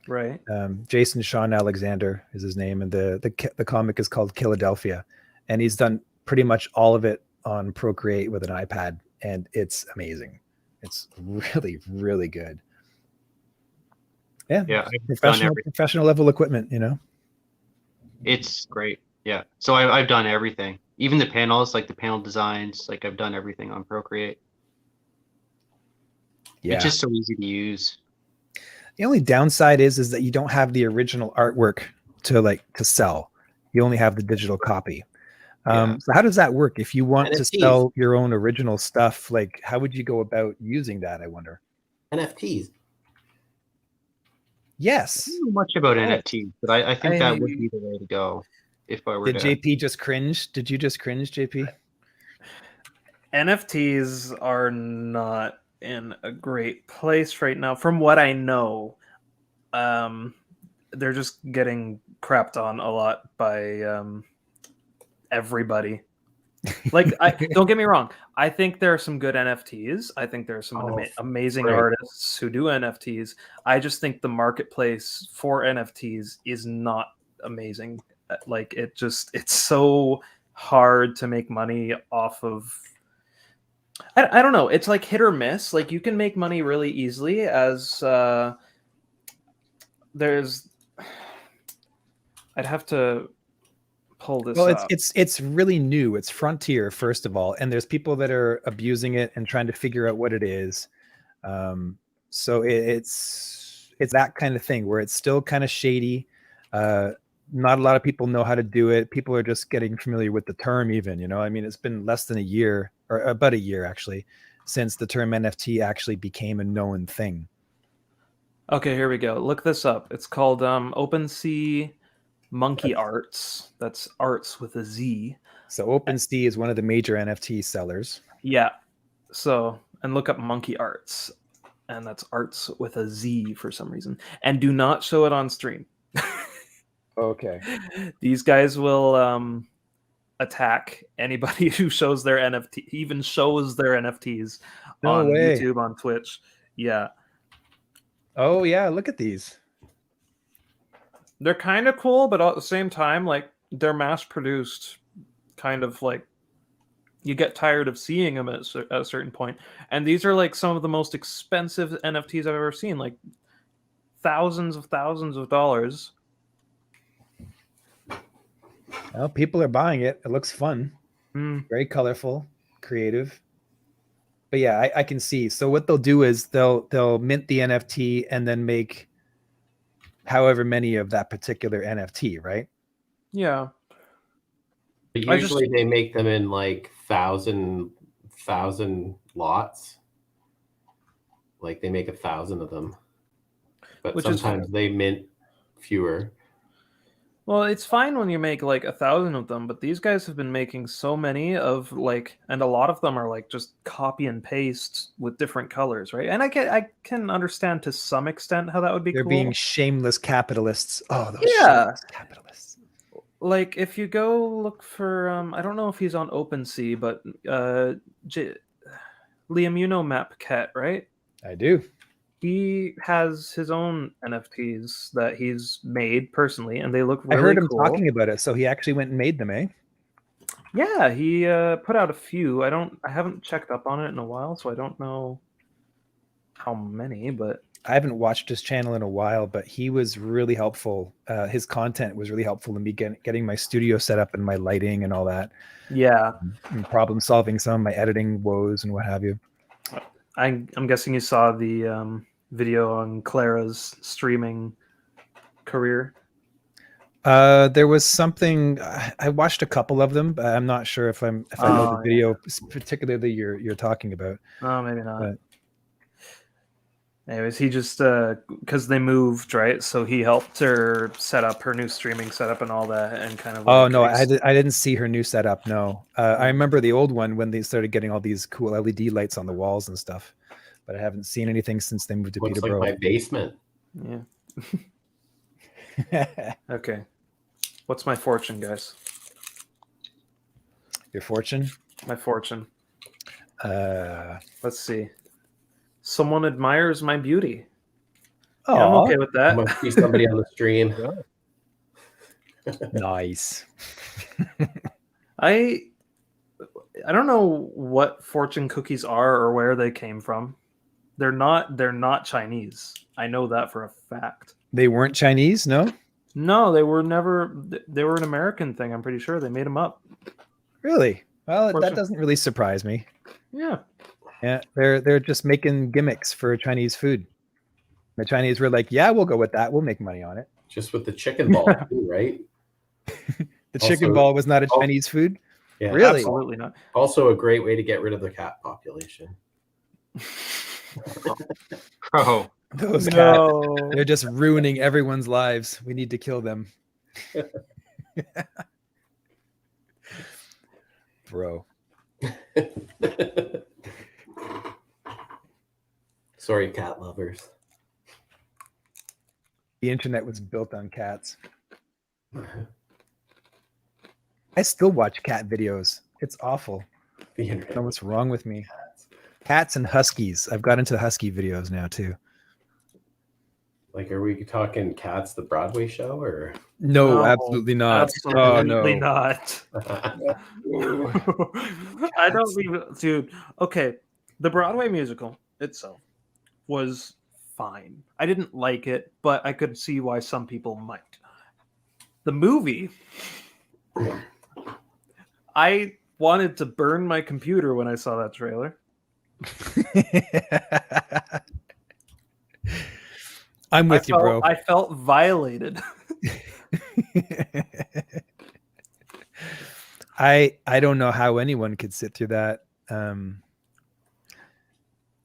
Right. Jason Sean Alexander is his name, and the comic is called Philadelphia, and he's done pretty much all of it on Procreate with an iPad, and it's amazing. It's really, really good. Yeah, Yeah, I've done everything. professional level equipment, you know. It's great. Yeah. So I've done everything. Even the panels, like the panel designs, like I've done everything on Procreate. Yeah. It's just so easy to use. The only downside is that you don't have the original artwork to sell. You only have the digital copy. Yeah. So how does that work? If you want to NFTs. sell your own original stuff, like how would you go about using that? I wonder. NFTs. Yes. I don't know much about NFTs, but I think that would be the way to go if I were Did to. JP just cringe? Did you just cringe, JP? NFTs are not in a great place right now. From what I know, they're just getting crapped on a lot by everybody. Like, don't get me wrong. I think there are some good NFTs. I think there are some amazing great. artists who do NFTs. I just think the marketplace for NFTs is not amazing. Like, it's so hard to make money off of. I don't know. It's like hit or miss. Like, you can make money really easily as there's. I'd have to pull this up. It's really new. It's frontier, first of all, and there's people that are abusing it and trying to figure out what it is. So it's that kind of thing where it's still kind of shady. Not a lot of people know how to do it. People are just getting familiar with the term, even, you know. I mean, it's been less than a year, or about a year actually, since the term NFT actually became a known thing. Okay, here we go. Look this up. It's called OpenSea Monkey Arts. That's arts with a Z. So OpenSea is one of the major NFT sellers. Yeah. So, and look up Monkey Arts. And that's arts with a Z for some reason. And do not show it on stream. Okay. These guys will attack anybody who shows their NFT, even shows their NFTs on YouTube, on Twitch. Yeah. Oh yeah, look at these. They're kind of cool, but at the same time, like, they're mass produced. Kind of like you get tired of seeing them at a certain point. And these are like some of the most expensive NFTs I've ever seen, like thousands of dollars. Well, people are buying it. It looks fun. Very colorful, creative. But yeah, I can see. So what they'll do is they'll mint the NFT and then make however many of that particular NFT, right? Yeah. But usually they make them in like thousand lots. Like they make 1,000 of them. But sometimes they mint fewer. Well, it's fine when you make like 1,000 of them, but these guys have been making so many of like, and a lot of them are like just copy and paste with different colors, right? And I can understand to some extent how that would be They're cool. being shameless capitalists. Oh, those shameless capitalists. Like, if you go look for, I don't know if he's on OpenSea, but Liam, you know Map Cat, right? I do. He has his own NFTs that he's made personally, and they look really I heard him cool. talking about it, so he actually went and made them, eh? Yeah, he put out a few. I haven't checked up on it in a while, so I don't know how many, but I haven't watched his channel in a while, but he was really helpful. His content was really helpful in me getting my studio set up and my lighting and all that, yeah, and problem solving some of my editing woes and what have you. I'm guessing you saw the video on Clara's streaming career. There was something I watched a couple of them, but I'm not sure if I know the Oh, video particularly you're talking about. Oh, maybe not. But anyways, he just because they moved, right? So he helped her set up her new streaming setup and all that, and kind of. oh like, no, I didn't see her new setup. No, I remember the old one when they started getting all these cool LED lights on the walls and stuff, but I haven't seen anything since they moved to Looks like Peterborough. my basement. Yeah. Okay. What's my fortune, guys? Your fortune? My fortune. Let's see. Someone admires my beauty. Oh, yeah, I'm okay with that. Must be somebody on the stream. Nice. I don't know what fortune cookies are or where they came from. They're not Chinese. I know that for a fact. They weren't Chinese, no? No, they were never. They were an American thing. I'm pretty sure they made them up. Really? Well, Fortune. that doesn't really surprise me. Yeah. Yeah, they're just making gimmicks for Chinese food. The Chinese were like, "Yeah, we'll go with that. We'll make money on it." Just with the chicken ball, too, right? The chicken ball was not a Chinese food? Yeah, Really? Absolutely not. Also a great way to get rid of the cat population. Bro, Those cats, No. they're just ruining everyone's lives. We need to kill them. Bro. Sorry, cat lovers. The internet was built on cats. I still watch cat videos. It's awful. The I don't internet. know what's wrong with me. Cats and huskies. I've got into husky videos now too. Like, are we talking Cats, the Broadway show, or? No, No, absolutely not. Absolutely Oh no. not. I don't even, dude. Okay, the Broadway musical itself was fine. I didn't like it, but I could see why some people might. The movie, I wanted to burn my computer when I saw that trailer. I'm with you, bro. I felt violated. I don't know how anyone could sit through that.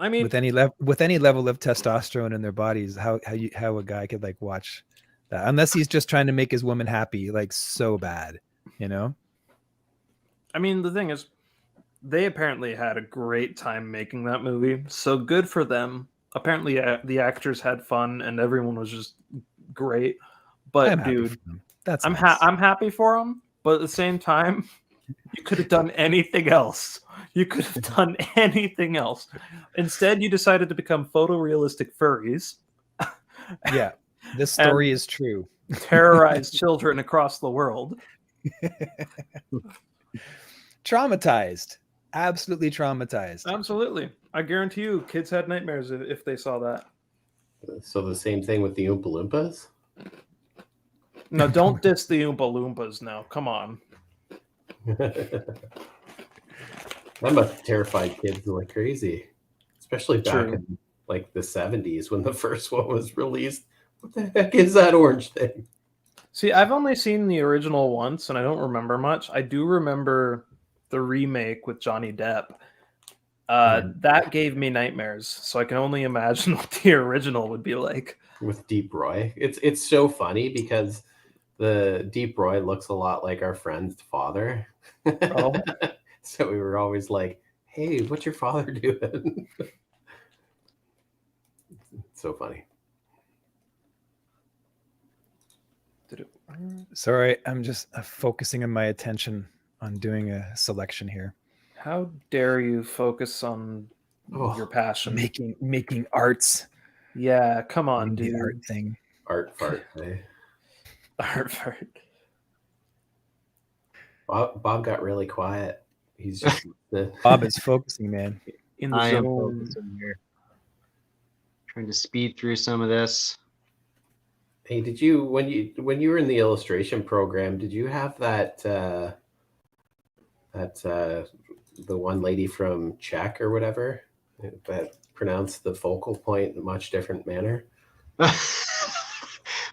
I mean, With any level of testosterone in their bodies, how a guy could like watch that, unless he's just trying to make his woman happy, like so bad, you know? I mean, the thing is, they apparently had a great time making that movie. So good for them. Apparently, the actors had fun and everyone was just great. But I'm happy dude, for them. That's I'm nice. I'm happy for them. But at the same time, you could have done anything else. You could have done anything else. Instead, you decided to become photorealistic furries. Yeah, this story is true. Terrorize children across the world. Traumatized, absolutely traumatized. Absolutely. I guarantee you, kids had nightmares if they saw that. So the same thing with the Oompa Loompas? No, don't diss the Oompa Loompas now. Come on. That must have terrified kids like crazy, especially back True. in like the 70s when the first one was released. What the heck is that orange thing? See, I've only seen the original once, and I don't remember much. I do remember the remake with Johnny Depp. That gave me nightmares, so I can only imagine what the original would be like. With Deep Roy. It's so funny because the Deep Roy looks a lot like our friend's father. Oh. So we were always like, hey, what's your father doing? So funny. Sorry, I'm just focusing on my attention on doing a selection here. How dare you focus on your passion. Making arts. Yeah, come on, The dude. art thing. Art fart. Eh? Art fart. Bob got really quiet. He's just Bob is focusing, man. In the I am zone. focusing here. Trying to speed through some of this. Hey, did you when you were in the illustration program, did you have that the one lady from Czech or whatever that pronounced the focal point in a much different manner?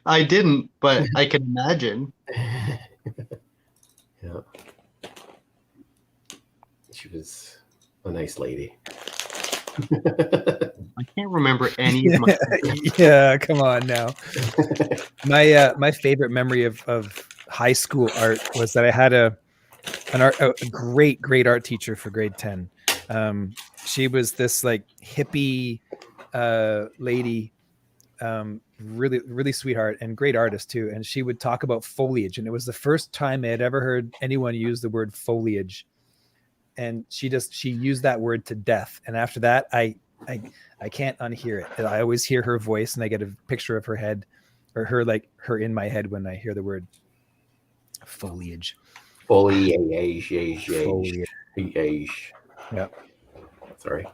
I didn't, but I can imagine. Yeah. She was a nice lady. I can't remember any of my. Yeah, come on now. My favorite memory of high school art was that I had a great art teacher for grade 10. She was this like hippie lady, really sweetheart and great artist too. And she would talk about foliage, and it was the first time I had ever heard anyone use the word foliage. And she used that word to death. And after that, I can't unhear it. I always hear her voice, and I get a picture of her head, or her in my head when I hear the word foliage. Foliage. Yeah. Sorry.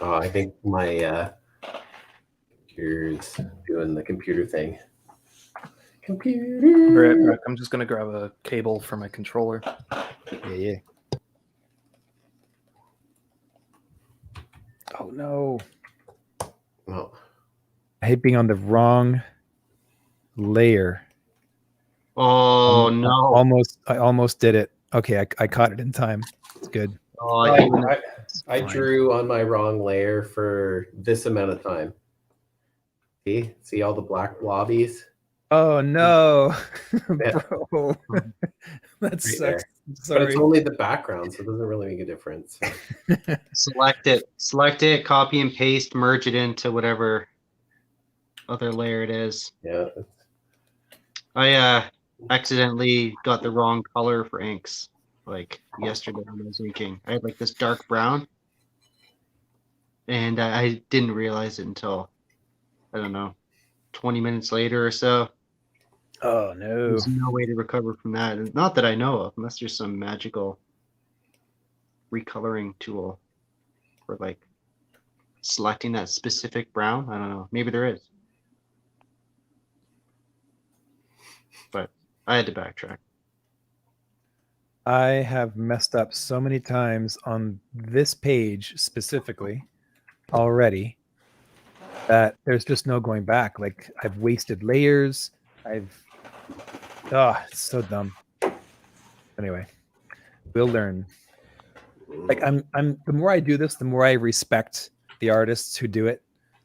I think my computer's doing the computer thing. Computer. Right, I'm just gonna grab a cable for my controller. Yeah. Oh no. Oh. I hate being on the wrong layer. Oh no! I almost did it. Okay, I caught it in time. It's good. Oh, I drew on my wrong layer for this amount of time. See all the black blobbies? Oh no, Yeah. bro. That Right sucks. there. Sorry. But it's only the background, so it doesn't really make a difference. select it, copy and paste, merge it into whatever other layer it is. Yeah. I accidentally got the wrong color for inks like yesterday when I was inking. I had like this dark brown, and I didn't realize it until, I don't know, 20 minutes later or so. Oh no. There's no way to recover from that. And not that I know of, unless there's some magical recoloring tool for like selecting that specific brown. I don't know. Maybe there is. But I had to backtrack. I have messed up so many times on this page specifically already that there's just no going back. Like I've wasted layers. It's so dumb. Anyway, we'll learn. Like I'm the more I do this, the more I respect the artists who do it.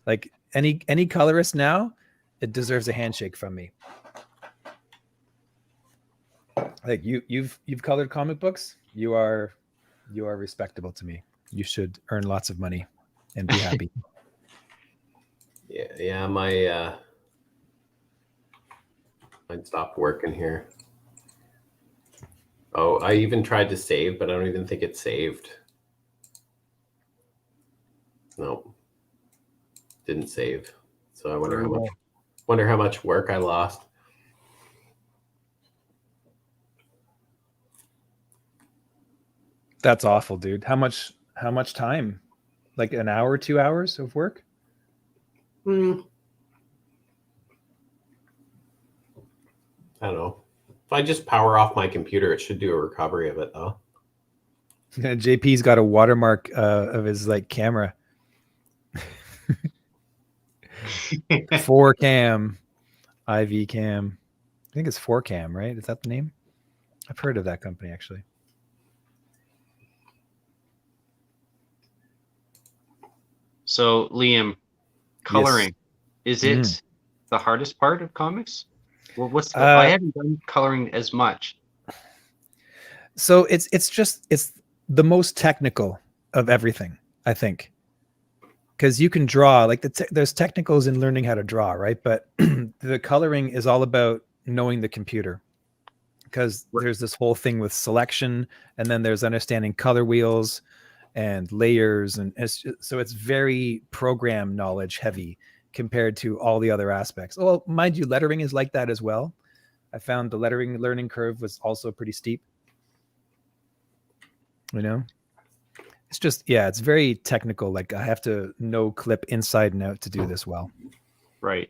Like any colorist now, it deserves a handshake from me. Like you've colored comic books. You are respectable to me. You should earn lots of money and be happy. Yeah, mine stopped working here. Oh, I even tried to save, but I don't even think it saved. No, didn't save. So I wonder how much work I lost. That's awful, dude. How much time? Like an hour, 2 hours of work? I don't know. If I just power off my computer, it should do a recovery of it, though. JP's got a watermark of his like camera. 4cam, IV cam. I think it's 4cam, right? Is that the name? I've heard of that company actually. So Liam, coloring, is it the hardest part of comics? Well, I haven't done coloring as much. So it's the most technical of everything, I think, because you can draw like there's technicals in learning how to draw, right? But the coloring is all about knowing the computer, because there's this whole thing with selection, and then there's understanding color wheels, and layers, and so it's very program knowledge heavy compared to all the other aspects. Well, mind you, lettering is like that as well. I found the lettering learning curve was also pretty steep. You know, it's just, yeah, it's very technical. Like I have to know clip inside and out to do this well. Right.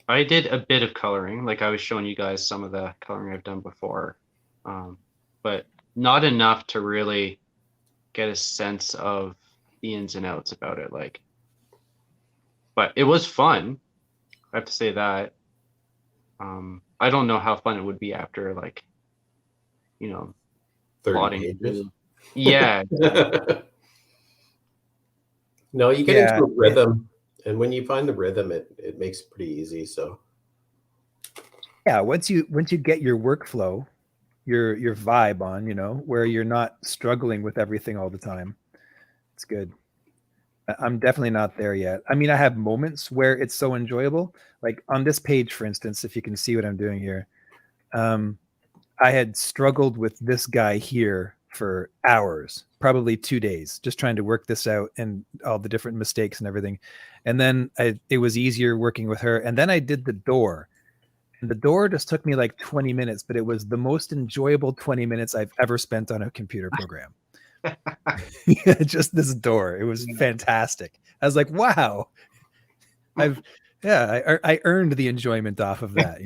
I did a bit of coloring, like I was showing you guys some of the coloring I've done before, but not enough to really get a sense of the ins and outs about it. Like, but it was fun. I have to say that. I don't know how fun it would be after, like, 30 plotting pages. through. Yeah. No, you get Yeah, into a rhythm, and when you find the rhythm, it makes it pretty easy. So yeah, once you get your workflow, your vibe on, where you're not struggling with everything all the time, it's good. I'm definitely not there yet. I mean, I have moments where it's so enjoyable. Like on this page, for instance, if you can see what I'm doing here, I had struggled with this guy here for hours, probably 2 days, just trying to work this out and all the different mistakes and everything. And then it was easier working with her. And then I did the door. And the door just took me like 20 minutes, but it was the most enjoyable 20 minutes I've ever spent on a computer program. Just this door. It was fantastic. I was like, wow. I earned the enjoyment off of that,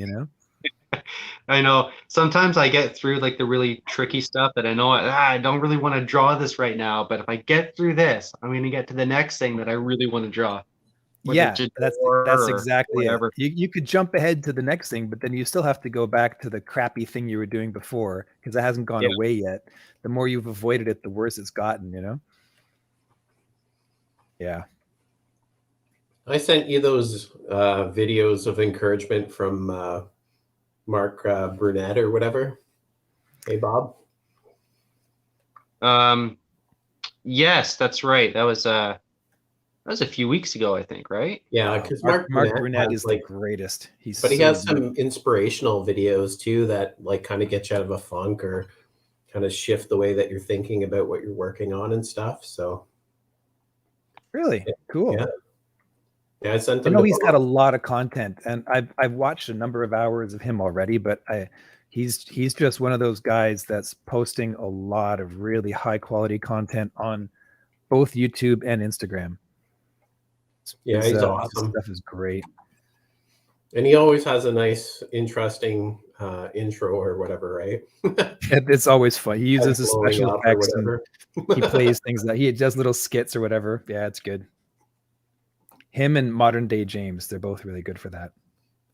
I know sometimes I get through like the really tricky stuff that I know I don't really want to draw this right now, but if I get through this, I'm going to get to the next thing that I really want to draw. Yeah, that's exactly whatever. it. You could jump ahead to the next thing, but then you still have to go back to the crappy thing you were doing before because it hasn't gone away yet. The more you've avoided it, the worse it's gotten, Yeah. I sent you those videos of encouragement from Mark Brunette or whatever. Hey, Bob. Yes, that's right. That was a few weeks ago, I think, right? Yeah, because Mark Brunette is like the greatest. He has some inspirational videos too that like kind of get you out of a funk or kind of shift the way that you're thinking about what you're working on and stuff. So really cool. Yeah, I sent I him. know he's got a lot of content, and I've watched a number of hours of him already, but he's just one of those guys that's posting a lot of really high quality content on both YouTube and Instagram. Yeah, he's awesome. His stuff is great. And he always has a nice, interesting intro or whatever, right? It's always fun. He uses his special effects and he plays things that he does little skits or whatever. Yeah, it's good. Him and Modern Day James, they're both really good for that.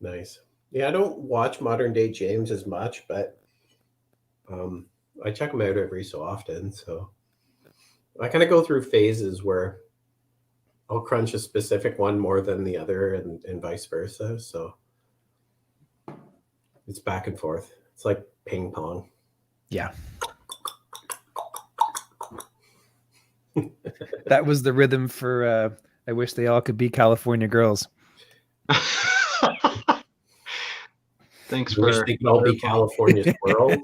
Nice. Yeah, I don't watch Modern Day James as much, but I check him out every so often. So I kind of go through phases where I'll crunch a specific one more than the other and vice versa. So it's back and forth. It's like ping pong. Yeah. That was the rhythm for I wish they all could be California girls. Thanks I wish they could all be California squirrels.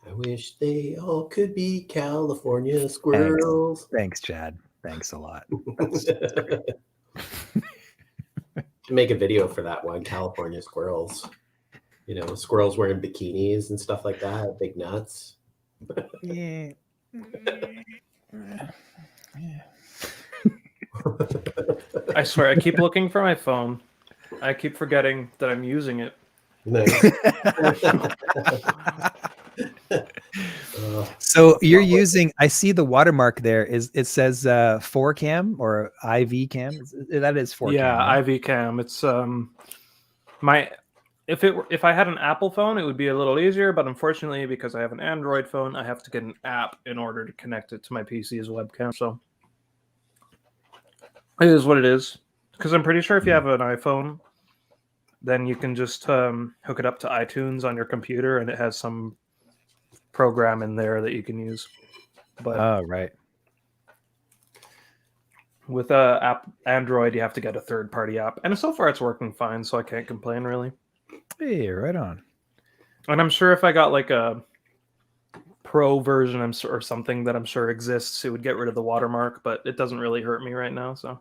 I wish they all could be California squirrels. Thanks, Chad. Thanks a lot. Make a video for that one, California squirrels. Squirrels wearing bikinis and stuff like that, big nuts. Yeah. I swear, I keep looking for my phone. I keep forgetting that I'm using it. Nice. So you're using, I see the watermark there. It says 4cam or IV cam. That is 4cam. Yeah, right? IV cam. It's if I had an Apple phone, it would be a little easier, but unfortunately, because I have an Android phone, I have to get an app in order to connect it to my PC as a webcam. So it is what it is. Because I'm pretty sure if you have an iPhone, then you can just hook it up to iTunes on your computer, and it has some program in there that you can use. But right. with Android, you have to get a third-party app, and so far it's working fine, so I can't complain really. Hey, right on. And I'm sure if I got like a pro version or something that I'm sure exists, it would get rid of the watermark, but it doesn't really hurt me right now. So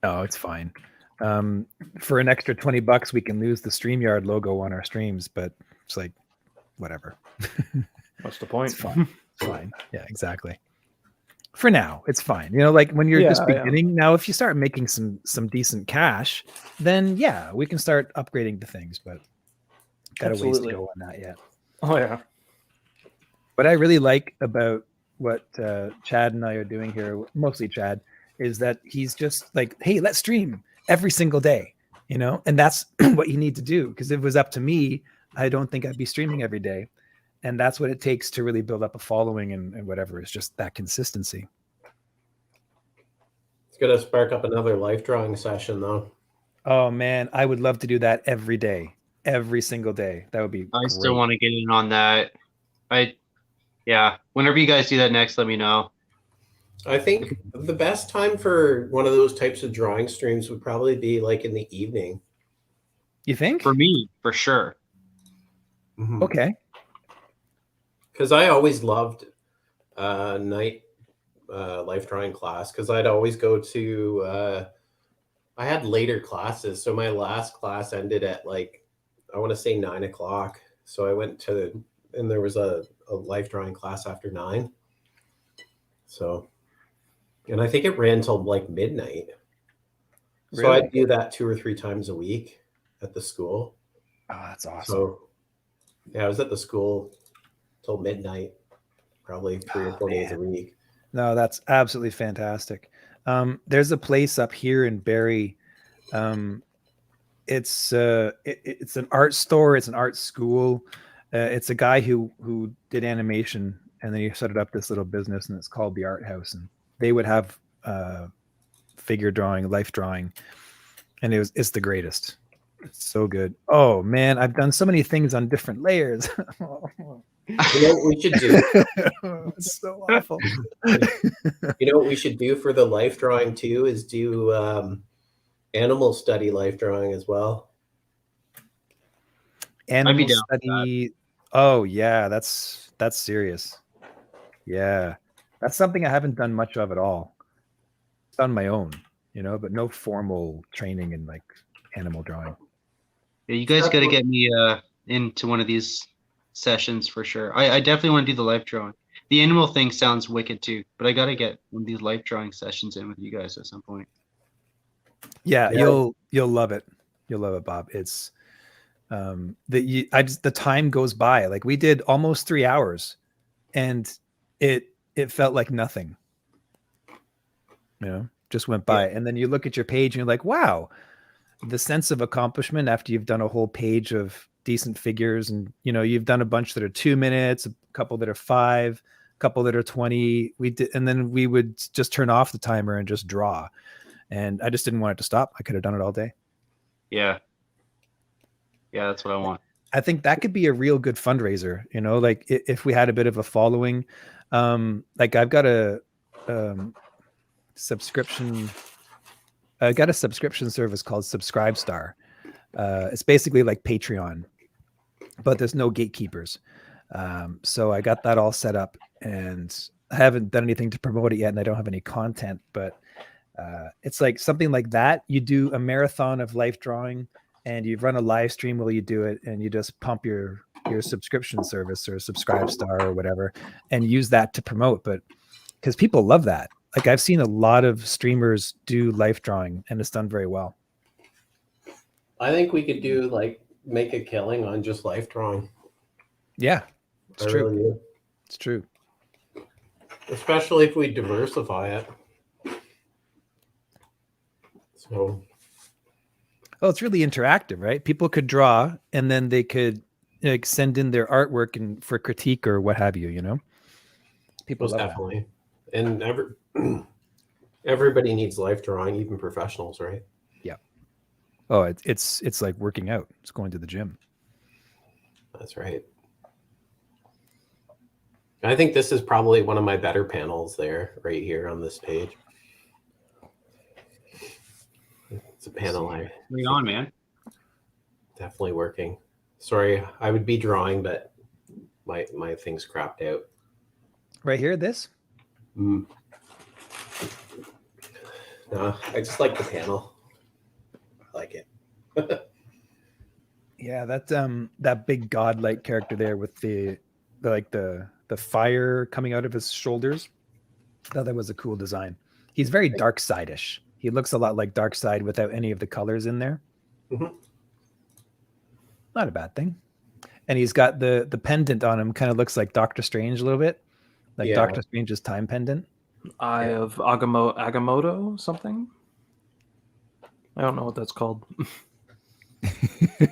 Oh, it's fine. For an extra $20, we can lose the StreamYard logo on our streams, but it's like, whatever. what's the point? It's fine. It's fine. Yeah, exactly. For now, it's fine. You know, like when you're just beginning. Now, if you start making some decent cash, then yeah, we can start upgrading the things, but got a ways to go on that yet. Oh yeah. What I really like about what Chad and I are doing here, mostly Chad, is that he's just like, hey, let's stream every single day, you know, and that's what you need to do. Because if it was up to me, I don't think I'd be streaming every day. And that's what it takes to really build up a following and whatever, is just that consistency. It's going to spark up another life drawing session, though. Oh, man, I would love to do that every day, every single day. That would be great. Still want to get in on that. Yeah, whenever you guys do that next, let me know. I think the best time for one of those types of drawing streams would probably be like in the evening. You think? For me, for sure. Mm-hmm. Okay. Because I always loved night life drawing class, because I'd always go to I had later classes. So my last class ended at like, I want to say 9 o'clock. So I went to, and there was a life drawing class after 9. So, and I think it ran till like midnight. Really? So I'd do that 2 or 3 times a week at the school. Oh, that's awesome. So yeah, I was at the school till midnight, probably 3 or 4 days a week. No, that's absolutely fantastic. There's a place up here in Barrie. It's an art store. It's an art school. It's a guy who did animation, and then he set it up this little business, and it's called the Art House. And they would have figure drawing, life drawing, and it's the greatest. It's so good. Oh man, I've done so many things on different layers. You know what we should do? It's so awful. You know what we should do for the life drawing too is do animal study life drawing as well. Animal study. Oh yeah, that's serious. Yeah, that's something I haven't done much of at all. It's on my own, you know, but no formal training in like animal drawing. Yeah, you guys got to get me into one of these sessions for sure. I definitely want to do the life drawing. The animal thing sounds wicked too, but I got to get one of these life drawing sessions in with you guys at some point. Yeah. You'll love it. You'll love it, Bob. It's the time goes by. Like we did almost 3 hours, and it felt like nothing. You know, just went by. And then you look at your page and you're like, wow, the sense of accomplishment after you've done a whole page of decent figures, and you know, you've done a bunch that are 2 minutes, a couple that are 5, a couple that are 20. And then we would just turn off the timer and just draw. And I just didn't want it to stop. I could have done it all day. Yeah. Yeah, that's what I want. I think that could be a real good fundraiser, you know, like if we had a bit of a following. Like I've got a subscription. I got a subscription service called Subscribestar. It's basically like Patreon, but there's no gatekeepers. So I got that all set up, and I haven't done anything to promote it yet, and I don't have any content, but it's like something like that. You do a marathon of life drawing, and you run a live stream while you do it, and you just pump your subscription service or Subscribestar or whatever, and use that to promote. But because people love that. Like I've seen a lot of streamers do life drawing, and it's done very well. I think we could do like make a killing on just life drawing. Yeah, it's true. Really do. It's true. Especially if we diversify it. So. Oh, it's really interactive, right? People could draw, and then they could like send in their artwork and for critique or what have you. You know, people love definitely, that. And everybody needs life drawing, even professionals, right? Yeah. Oh, it's like working out. It's going to the gym. That's right. I think this is probably one of my better panels there, right here on this page. It's a panel I bring on, man. Definitely working. Sorry, I would be drawing, but my thing's crapped out. Right here, this. Mm. No, I just like the panel. I like it. Yeah, that big godlike character there with the fire coming out of his shoulders. I thought that was a cool design. He's very dark side-ish. He looks a lot like Darkseid without any of the colors in there. Mhm. Not a bad thing. And he's got the pendant on him, kind of looks like Doctor Strange a little bit, like Yeah. Doctor Strange's time pendant. Eye of Agamotto something. I don't know what that's called.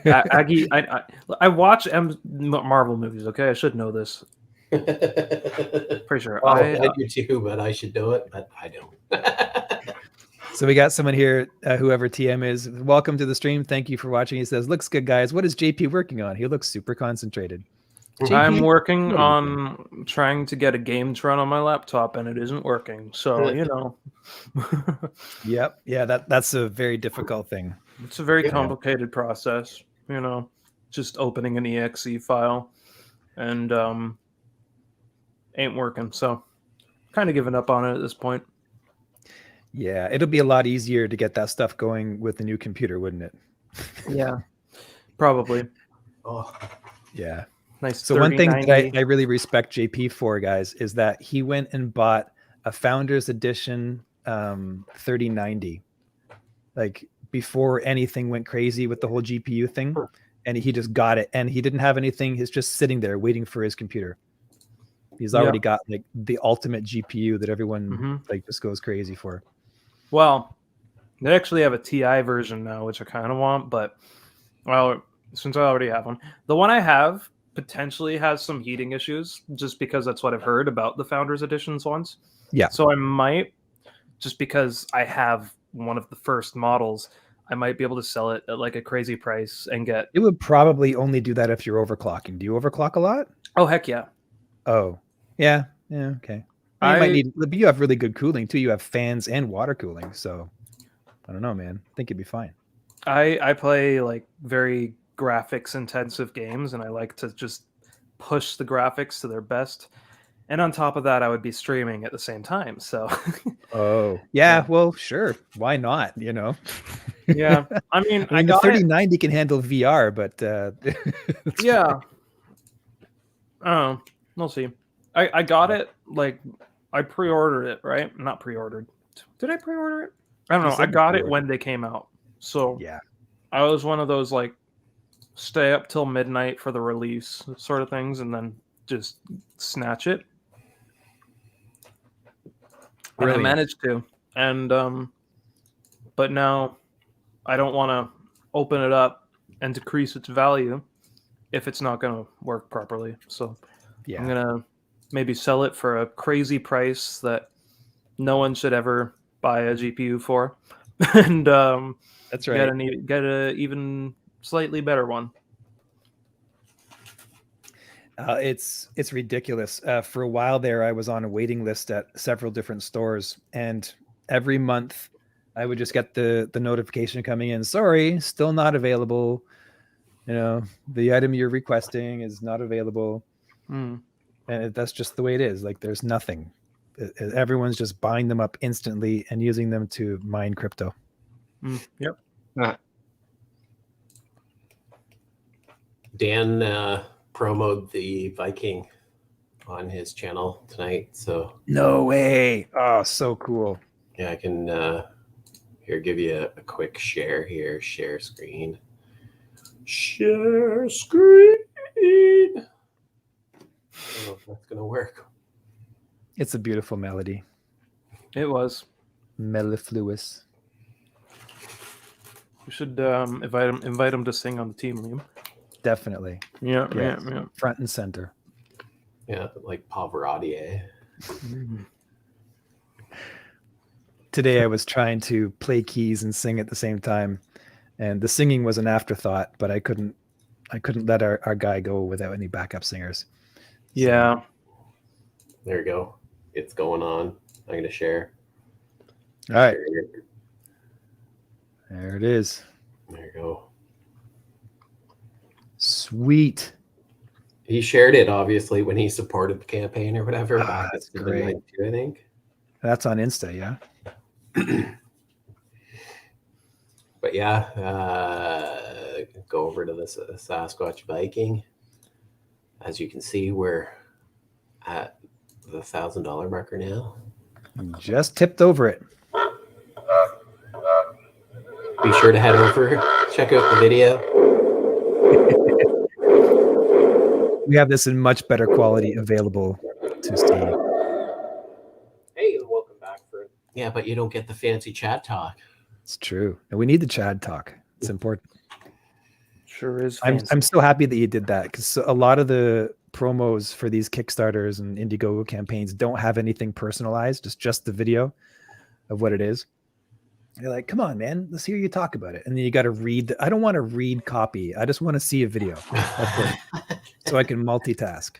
Aggie, I watch Marvel movies. Okay, I should know this. Pretty sure. Well, I do too, but I should know it, but I don't. So we got someone here, whoever TM is. Welcome to the stream. Thank you for watching. He says, "Looks good, guys. What is JP working on? He looks super concentrated." I'm working on trying to get a game to run on my laptop, and it isn't working. So you know. Yep. Yeah, that's a very difficult thing. It's a very complicated process. You know, just opening an exe file, and ain't working. So, kind of giving up on it at this point. Yeah, it'll be a lot easier to get that stuff going with the new computer, wouldn't it? Yeah, probably. Oh, yeah. Nice. So one thing that I really respect JP for, guys, is that he went and bought a Founders Edition 3090, like before anything went crazy with the whole GPU thing, and he just got it, and he didn't have anything. He's just sitting there waiting for his computer. He's already got like the ultimate GPU that everyone like just goes crazy for. Well, they actually have a TI version now, which I kind of want, but well, since I already have one, the one I have potentially has some heating issues, just because that's what I've heard about the Founders Editions ones. Yeah. So I might, just because I have one of the first models, I might be able to sell it at like a crazy price and get. It would probably only do that if you're overclocking. Do you overclock a lot? Oh heck yeah. Oh yeah. Okay. You might need, but you have really good cooling too. You have fans and water cooling, so I don't know, man. I think it'd be fine. I play like very graphics intensive games, and I like to just push the graphics to their best. And on top of that, I would be streaming at the same time. So oh yeah, well sure, why not? You know. Yeah, I mean the 3090 can handle VR, but yeah. Oh, we'll see. I got it, like I pre-ordered it, right? Not pre-ordered. Did I pre-order it? I don't know. I got it when they came out. So yeah, I was one of those like stay up till midnight for the release sort of things, and then just snatch it. And I managed to. And but now I don't want to open it up and decrease its value if it's not going to work properly. So yeah, I'm going to maybe sell it for a crazy price that no one should ever buy a GPU for. And that's right. Get a even slightly better one. It's ridiculous. For a while there, I was on a waiting list at several different stores, and every month I would just get the notification coming in. Sorry, still not available. You know, the item you're requesting is not available. And that's just the way it is. Like, there's nothing. Everyone's just buying them up instantly and using them to mine crypto. Yep. Dan promoted the Viking on his channel tonight, so no way. Oh, so cool. Yeah, I can here give you a quick share here. Share screen. Share screen. I don't know if that's gonna work. It's a beautiful melody. It was mellifluous. We should invite him to sing on the team, Liam. Definitely. Yeah, yes. yeah. Front and center. Yeah, like Pavarotti. Today I was trying to play keys and sing at the same time, and the singing was an afterthought, but I couldn't let our guy go without any backup singers. Yeah. There you go. It's going on. I'm gonna share. All right. There it is. There you go. Sweet. He shared it obviously when he supported the campaign or whatever back That's in great. 92, I think. That's on Insta, yeah. But yeah, go over to this Sasquatch Viking. As you can see, we're at the $1,000 marker now. Just tipped over it. Be sure to head over, check out the video. We have this in much better quality available to see. Hey, welcome back for. Yeah, but you don't get the fancy chat talk. It's true. And we need the Chad talk. It's important. Sure is. I'm Fancy. so happy that you did that, because a lot of the promos for these Kickstarters and Indiegogo campaigns don't have anything personalized. It's just the video of what it is. You're like, come on, man, let's hear you talk about it. And then you got to read. I don't want to read copy. I just want to see a video. That's it. So I can multitask.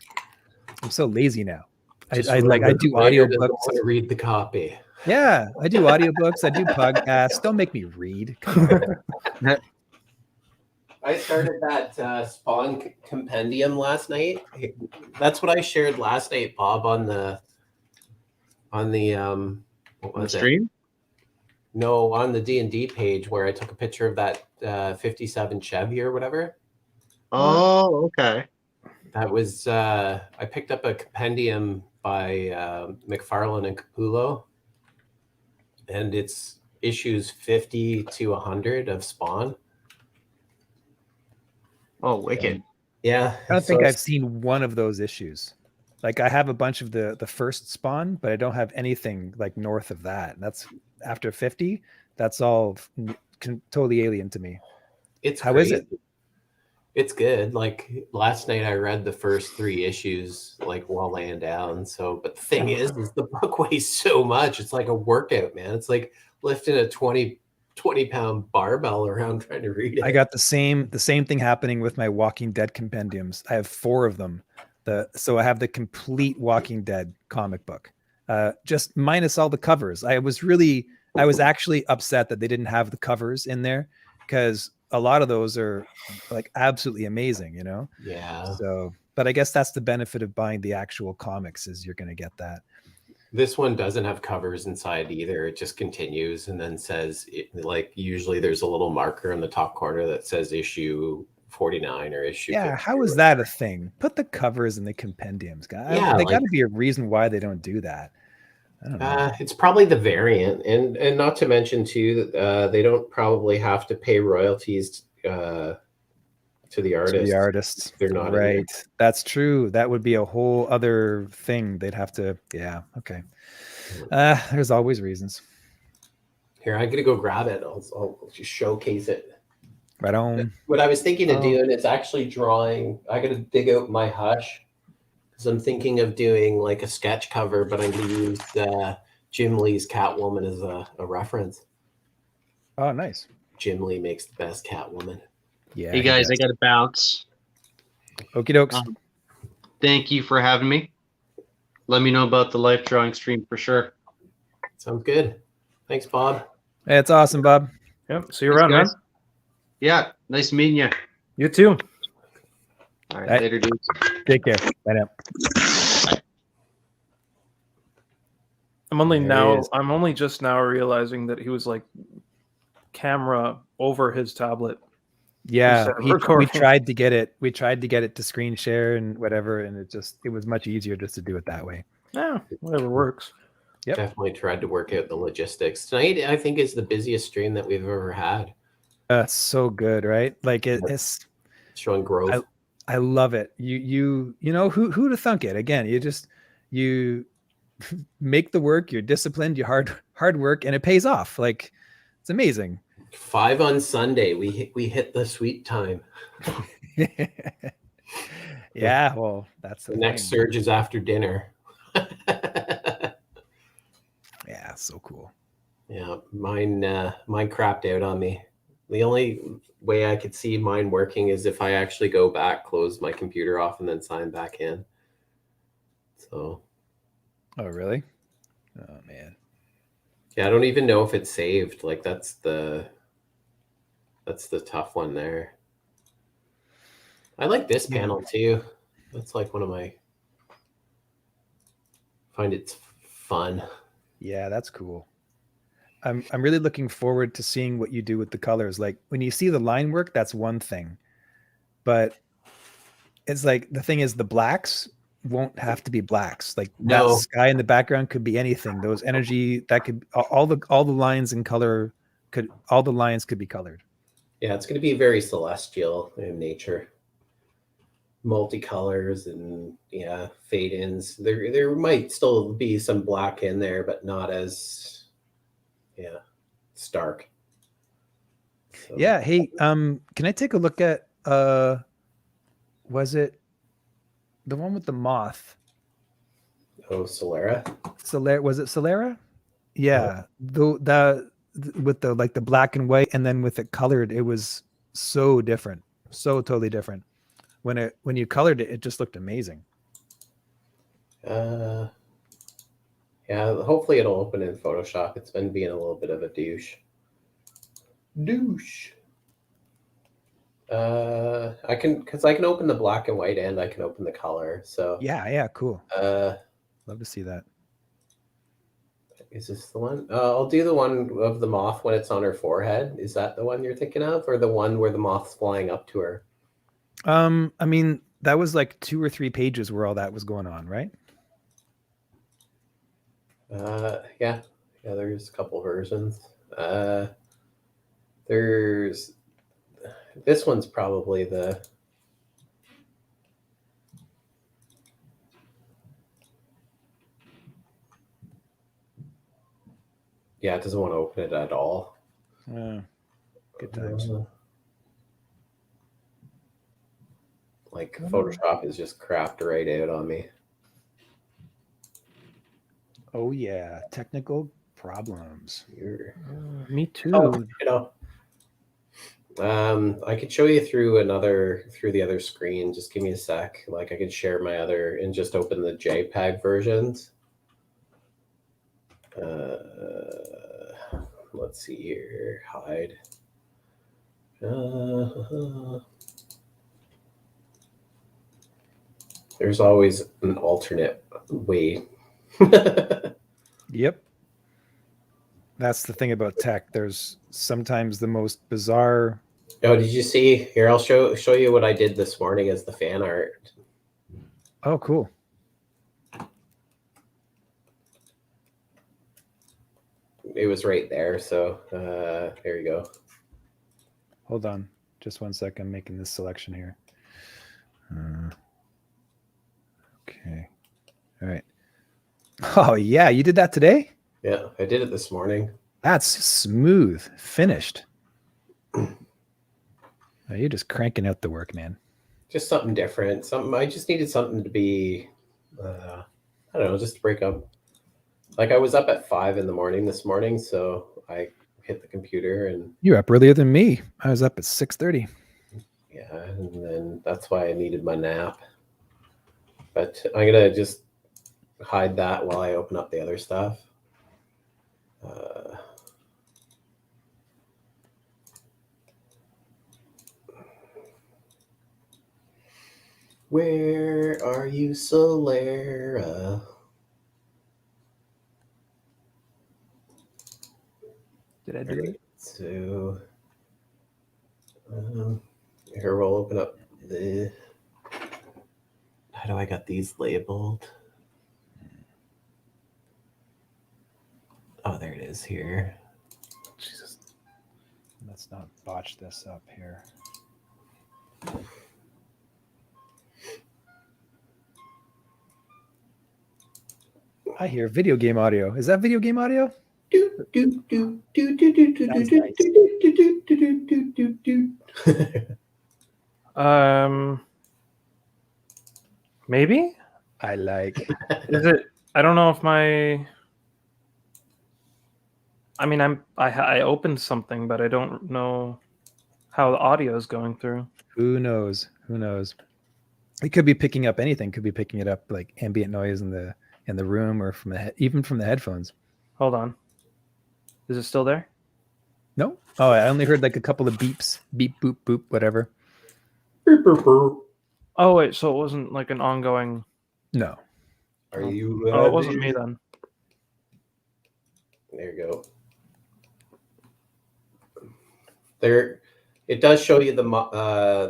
I'm so lazy now. I do audiobooks. Want to read the copy. Yeah, I do audiobooks. I do podcasts. Don't make me read. Come on. I started that Spawn compendium last night. That's what I shared last night, Bob, on the what was it? Stream? No, on the D&D page where I took a picture of that 57 Chevy or whatever. Oh, okay. That was I picked up a compendium by McFarlane and Capullo, and it's issues 50 to 100 of Spawn. Oh, wicked. Yeah. I don't think I've seen one of those issues. Like, I have a bunch of the first Spawn, but I don't have anything like north of that. That's after 50. That's all totally alien to me. It's How is it? It's good. Like last night I read the first 3 issues like while laying down. So, but the thing is the book weighs so much. It's like a workout, man. It's like lifting a 20-pound barbell around trying to read it. I got the same thing happening with my Walking Dead compendiums. I have 4 of them. So I have the complete Walking Dead comic book, just minus all the covers. I was actually upset that they didn't have the covers in there, because a lot of those are like absolutely amazing, you know? Yeah. So, but I guess that's the benefit of buying the actual comics, is you're going to get that. This one doesn't have covers inside either. It just continues and then says, like, usually there's a little marker in the top corner that says issue 49 or issue. Yeah. How is that a thing? Put the covers in the compendiums, guys. Yeah, They got to be a reason why they don't do that. I don't know. It's probably the variant, and not to mention too that they don't probably have to pay royalties to the artists. To the artists, they're not right. That's true. That would be a whole other thing. They'd have to. Yeah. Okay. There's always reasons. Here, I'm gonna go grab it. I'll just showcase it. Right on. What I was thinking of doing is actually drawing. I gotta dig out my Hush, because I'm thinking of doing like a sketch cover, but I'm gonna use Jim Lee's Catwoman as a reference. Oh, nice. Jim Lee makes the best Catwoman. Yeah. Hey guys, I got to bounce. Okie dokes. Thank you for having me. Let me know about the life drawing stream for sure. Sounds good. Thanks, Bob. Hey, it's awesome, Bob. Yep. See you around, guys. man. Yeah, nice meeting you. You too. All right, later, dudes. Take care. Bye now. I'm only just now realizing that he was like camera over his tablet. Yeah, we tried to get it. We tried to get it to screen share and whatever, and it was much easier just to do it that way. Yeah, whatever works. Yep. Definitely tried to work out the logistics. Tonight, I think, is the busiest stream that we've ever had. So good, right? Like it's showing growth. I love it. You know, who'd have thunk it? Again, you make the work, you're disciplined, you hard work, and it pays off. Like, it's amazing. 5 on Sunday. We hit the sweet time. Yeah, well, that's the next surge is after dinner. Yeah, so cool. Yeah, mine crapped out on me. The only way I could see mine working is if I actually go back, close my computer off, and then sign back in. So. Oh, really? Oh, man. Yeah, I don't even know if it's saved. Like, that's the tough one there. I like this Yeah. panel too. That's like one of my. Find it fun. Yeah, that's cool. I'm really looking forward to seeing what you do with the colors. Like when you see the line work, that's one thing, but it's like the thing is the blacks won't have to be blacks. Like that No, sky in the background could be anything. Those energy that could all the lines in color could all the lines could be colored. yeah, it's going to be very celestial in nature. Multicolors and yeah, fade ins. There might still be some black in there, but not as stark. So, Yeah. Hey, can I take a look at was it the one with the moth? oh, Solera. Solera, was it Solera? Yeah. The with the like the black and white and then with it colored, it was so different. So totally different. When you colored it, it just looked amazing. Yeah, hopefully it'll open in Photoshop. It's been being a little bit of a douche. I can open the black and white and I can open the color. So Yeah, cool. Love to see that. is this the one? I'll do the one of the moth when it's on her forehead. Is that the one you're thinking of, or the one where the moth's flying up to her? I mean, that was like 2 or 3 pages where all that was going on, right? Yeah. There's a couple versions. There's this one's probably the. Yeah, it doesn't want to open it at all. Good times. Like Photoshop is just crapped right out on me. Oh yeah, technical problems. Me too. I could show you through the other screen. Just give me a sec. Like I could share my other and just open the JPEG versions. Let's see here. Hide. There's always an alternate way. Yep. That's the thing about tech. There's sometimes the most bizarre. Oh, did you see? Here, I'll show you what I did this morning as the fan art. Oh, cool. It was right there. So there you go. Hold on. Just one sec. I'm making this selection here. Okay. All right. Oh, yeah. You did that today? Yeah, I did it this morning. That's smooth. Finished. Oh, you're just cranking out the work, man. Just something different. I just needed something to be, I don't know, just to break up. Like I was up at 5 a.m. this morning, so I hit the computer and. You're up earlier than me. I was up at 6:30. Yeah, and then that's why I needed my nap. But I'm gonna just hide that while I open up the other stuff. Where are you, Solera? Did I do it? So here we'll open up the. How do I got these labeled? Oh, there it is here. Jesus. Let's not botch this up here. I hear video game audio. Is that video game audio? Maybe? I like. Is it? I don't know if my. I mean, I opened something, but I don't know how the audio is going through. Who knows? Who knows? It could be picking up anything. Could be picking it up like ambient noise in the room or from even from the headphones. Hold on. Is it still there? No. Oh, I only heard like a couple of beeps. Beep, boop, boop, whatever. Oh wait, so it wasn't like an ongoing. No. Are Oh. you Oh, it wasn't me ready? then. There you go. There, it does show you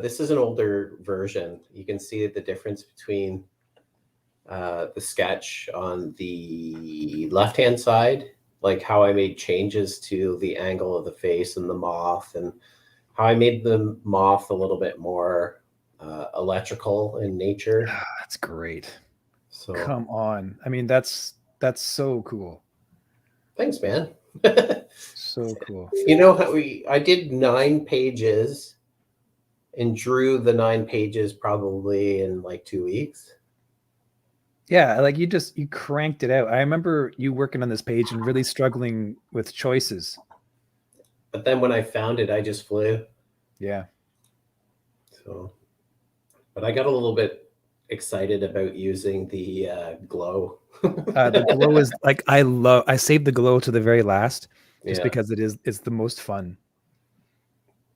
this is an older version. You can see the difference between the sketch on the left-hand side, like how I made changes to the angle of the face and the moth, and how I made the moth a little bit more electrical in nature. That's great. So Come on. I mean, that's so cool. thanks, man. So cool. You know how I did 9 pages and drew the 9 pages probably in like 2 weeks. Yeah, like you cranked it out. I remember you working on this page and really struggling with choices. But then when I found it, I just flew. Yeah. So, but I got a little bit excited about using the glow. The glow is like I saved the glow to the very last just Yeah. because it's the most fun.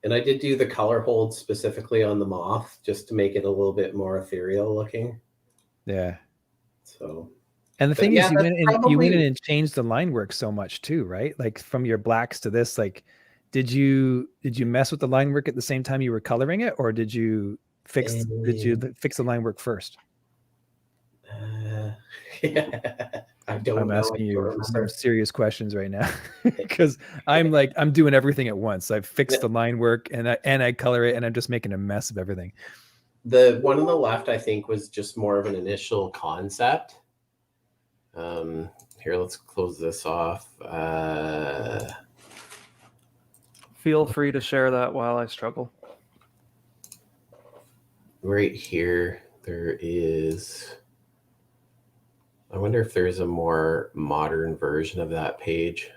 And I did do the color hold specifically on the moth just to make it a little bit more ethereal looking. Yeah. So, And the but thing yeah, is, you that's went in probably and changed the line work so much too, right? Like from your blacks to this, like, did you mess with the line work at the same time you were coloring it, or did you fix the line work first? I don't I'm know. I asking don't you some remember. serious questions right now because I'm doing everything at once. I've fixed the line work and I color it, and I'm just making a mess of everything. The one on the left, I think, was just more of an initial concept. Here, let's close this off. Feel free to share that while I struggle. Right here, there is. I wonder if there's a more modern version of that page.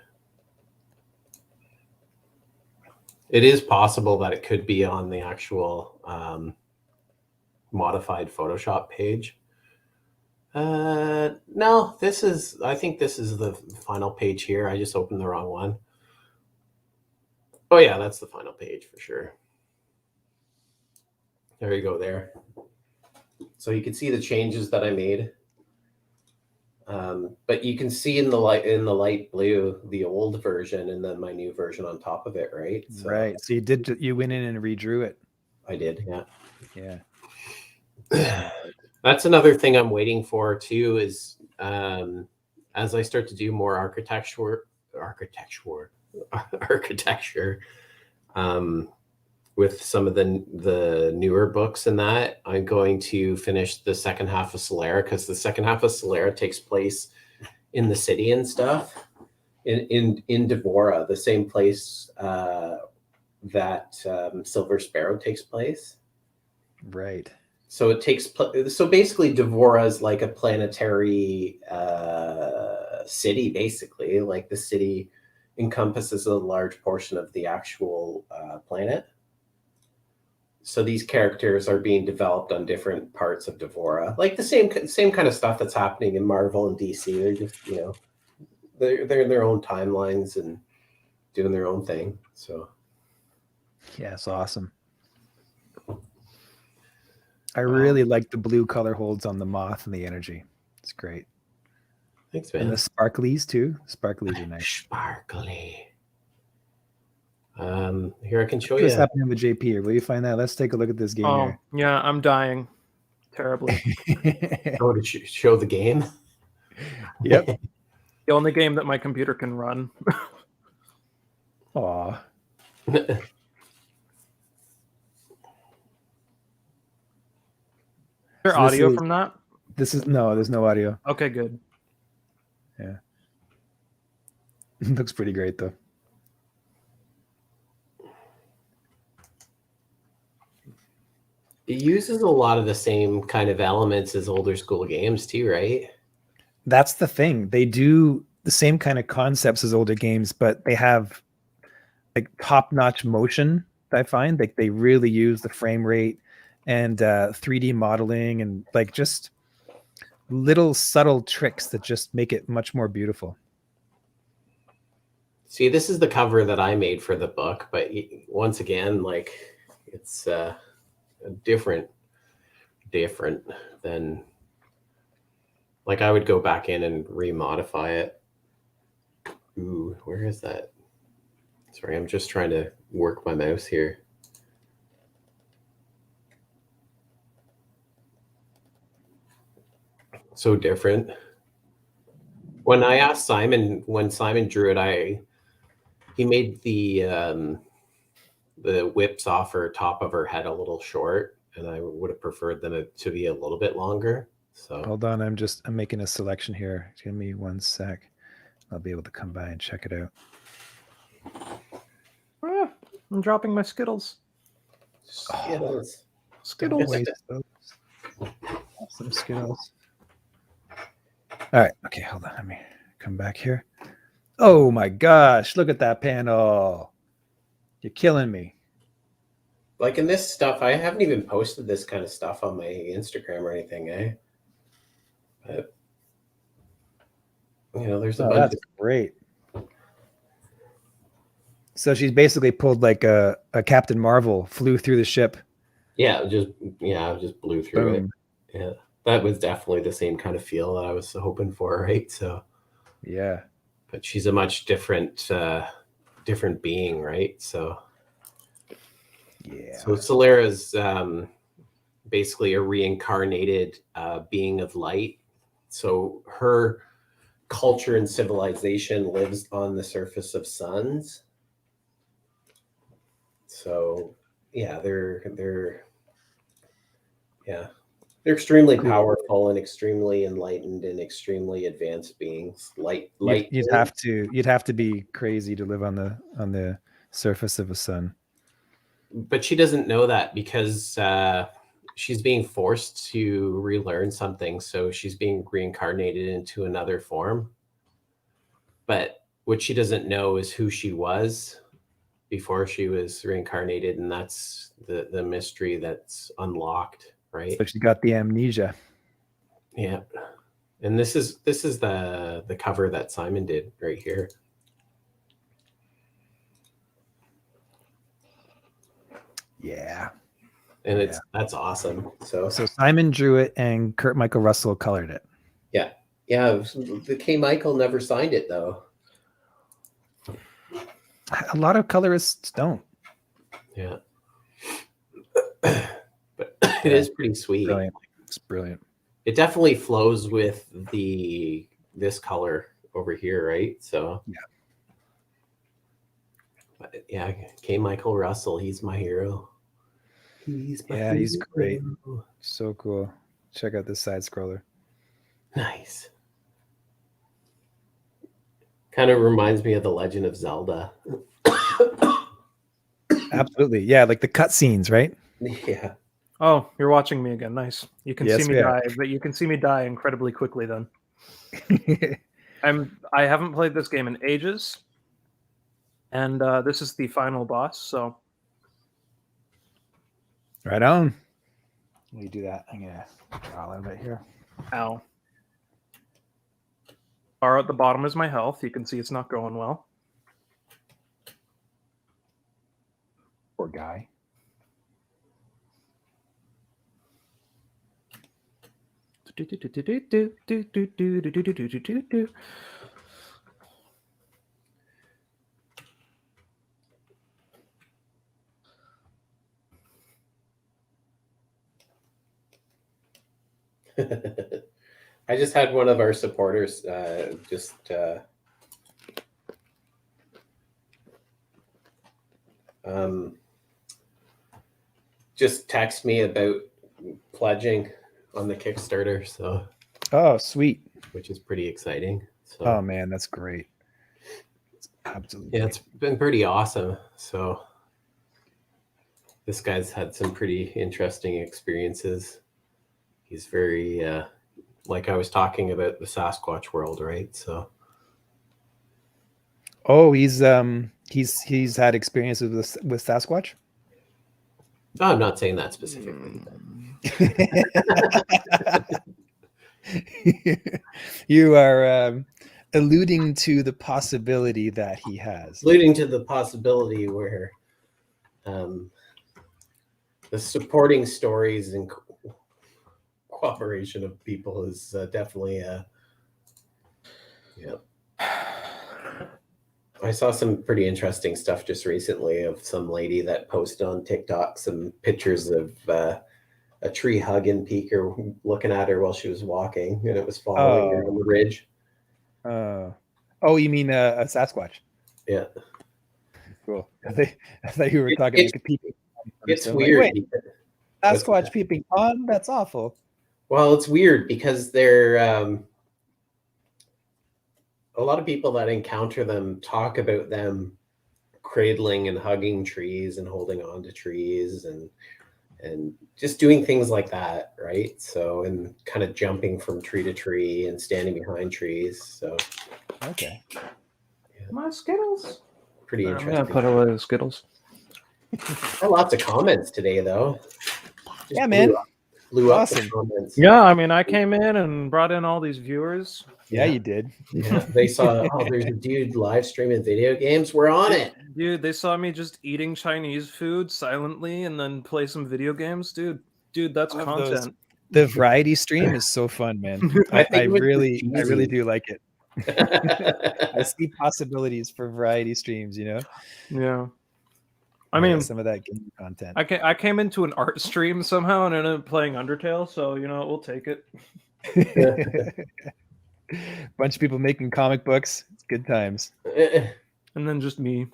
It is possible that it could be on the actual modified Photoshop page. No, I think this is the final page here. I just opened the wrong one. Oh yeah, that's the final page for sure. There you go there. So you can see the changes that I made. But you can see in the light blue, the old version and then my new version on top of it, right? So Right. So you went in and redrew it. I did, yeah. Yeah. That's another thing I'm waiting for too, is as I start to do more architecture with some of the newer books and that, I'm going to finish the second half of Solera, because the second half of Solera takes place in the city and stuff, in Devora, the same place that Silver Sparrow takes place. Right. So it takes so basically Devora is like a planetary city, basically. Like the city encompasses a large portion of the actual planet. So these characters are being developed on different parts of Devora, like the same kind of stuff that's happening in Marvel and DC. They're just, they're in their own timelines and doing their own thing. So yeah, it's awesome. I really like the blue color holds on the moth and the energy. It's great. Thanks, man. And the sparklies too. Sparklies are nice. Sparkly. Here I can show you. What's happening with JP here? Will you find that? Let's take a look at this game here. Yeah, I'm dying terribly. Oh, to show the game? Yep. The only game that my computer can run. Aw. Is there audio from that? No, there's no audio. Okay, good. Yeah. Looks pretty great though. It uses a lot of the same kind of elements as older school games too, right? That's the thing. They do the same kind of concepts as older games, but they have like top-notch motion. I find like they really use the frame rate and 3D modeling and like just little subtle tricks that just make it much more beautiful. See, this is the cover that I made for the book, but once again, like it's a different different than, like, I would go back in and remodify it. Ooh, where is that? Sorry, I'm just trying to work my mouse here. So different. When I asked Simon, when Simon drew it, he made the whips off her top of her head a little short, and I would have preferred them to be a little bit longer. So Hold on, I'm making a selection here. Give me 1 sec. I'll be able to come by and check it out. Ah, I'm dropping my Skittles. Skittles. Skittles. Wait, some Skittles. All right. Okay, hold on. Let me come back here. Oh my gosh, look at that panel. You're killing me. Like in this stuff, I haven't even posted this kind of stuff on my Instagram or anything, eh? But, you know, there's a bunch That's great. So she's basically pulled like a Captain Marvel, flew through the ship. it just blew through Boom. it. Yeah, that was definitely the same kind of feel that I was hoping for, right? So Yeah. but she's a much different being, right? So Yeah. so Solera's basically a reincarnated being of light. So her culture and civilization lives on the surface of suns. So yeah, they're extremely powerful and extremely enlightened and extremely advanced beings. You'd have to be crazy to live on the surface of a sun. But she doesn't know that because she's being forced to relearn something. So she's being reincarnated into another form. But what she doesn't know is who she was before she was reincarnated, and that's the mystery that's unlocked, right? But she got the amnesia. Yeah. And this is the cover that Simon did right here. Yeah. And that's awesome. So Simon drew it and Kurt Michael Russell colored it. yeah. The K. Michael never signed it though. A lot of colorists don't. Yeah. But it is pretty sweet. Brilliant. It's brilliant. It definitely flows with this color over here, right? So yeah. But yeah, K. Michael Russell, he's my hero. He's great. So cool. Check out this side scroller. Nice. Kind of reminds me of The Legend of Zelda. Absolutely. Yeah, like the cutscenes, right? Yeah. Oh, you're watching me again. Nice. You can Yes, see me we are. die, but you can see me die incredibly quickly then. I haven't played this game in ages. And this is the final boss, so right on. Let me do that. I'm gonna draw a little bit here. ow. Bar at the bottom is my health. You can see it's not going well. Poor guy. I just had one of our supporters just text me about pledging on the Kickstarter, so Oh, sweet. which is pretty exciting. So Oh man, that's great. It's absolutely. yeah, it's been pretty awesome. So this guy's had some pretty interesting experiences. He's very like I was talking about the Sasquatch world, right? So Oh, he's had experiences with Sasquatch. no, I'm not saying that specifically. You are alluding to the possibility that he has. Alluding to the possibility where the supporting stories and cooperation of people is definitely yeah. I saw some pretty interesting stuff just recently of some lady that posted on TikTok some pictures of a tree hugging Peeker looking at her while she was walking, and it was following her on the ridge. Oh, you mean a Sasquatch? Yeah. Cool. I thought you were talking like a peeping Tom. It's So weird. like, wait, Sasquatch peeping Tom? That's awful. Well, it's weird because they're a lot of people that encounter them talk about them cradling and hugging trees and holding on to trees and just doing things like that, right? So, and kind of jumping from tree to tree and standing behind trees. So, okay. Yeah. My Skittles. Pretty I'm interesting. gonna put away the Skittles. Got lots of comments today, though. Just Yeah, man. Blew up Awesome. the comments. Yeah, I mean, I came in and brought in all these viewers. Yeah, you did. Yeah, they saw, oh, there's a dude live streaming video games. We're on it. Dude, they saw me just eating Chinese food silently and then play some video games. Dude, that's Love content. The variety stream is so fun, man. I really do like it. I see possibilities for variety streams, you know? Yeah. I mean, some of that game content. I came into an art stream somehow and ended up playing Undertale, so you know, we'll take it. Bunch of people making comic books. It's good times. And then just me.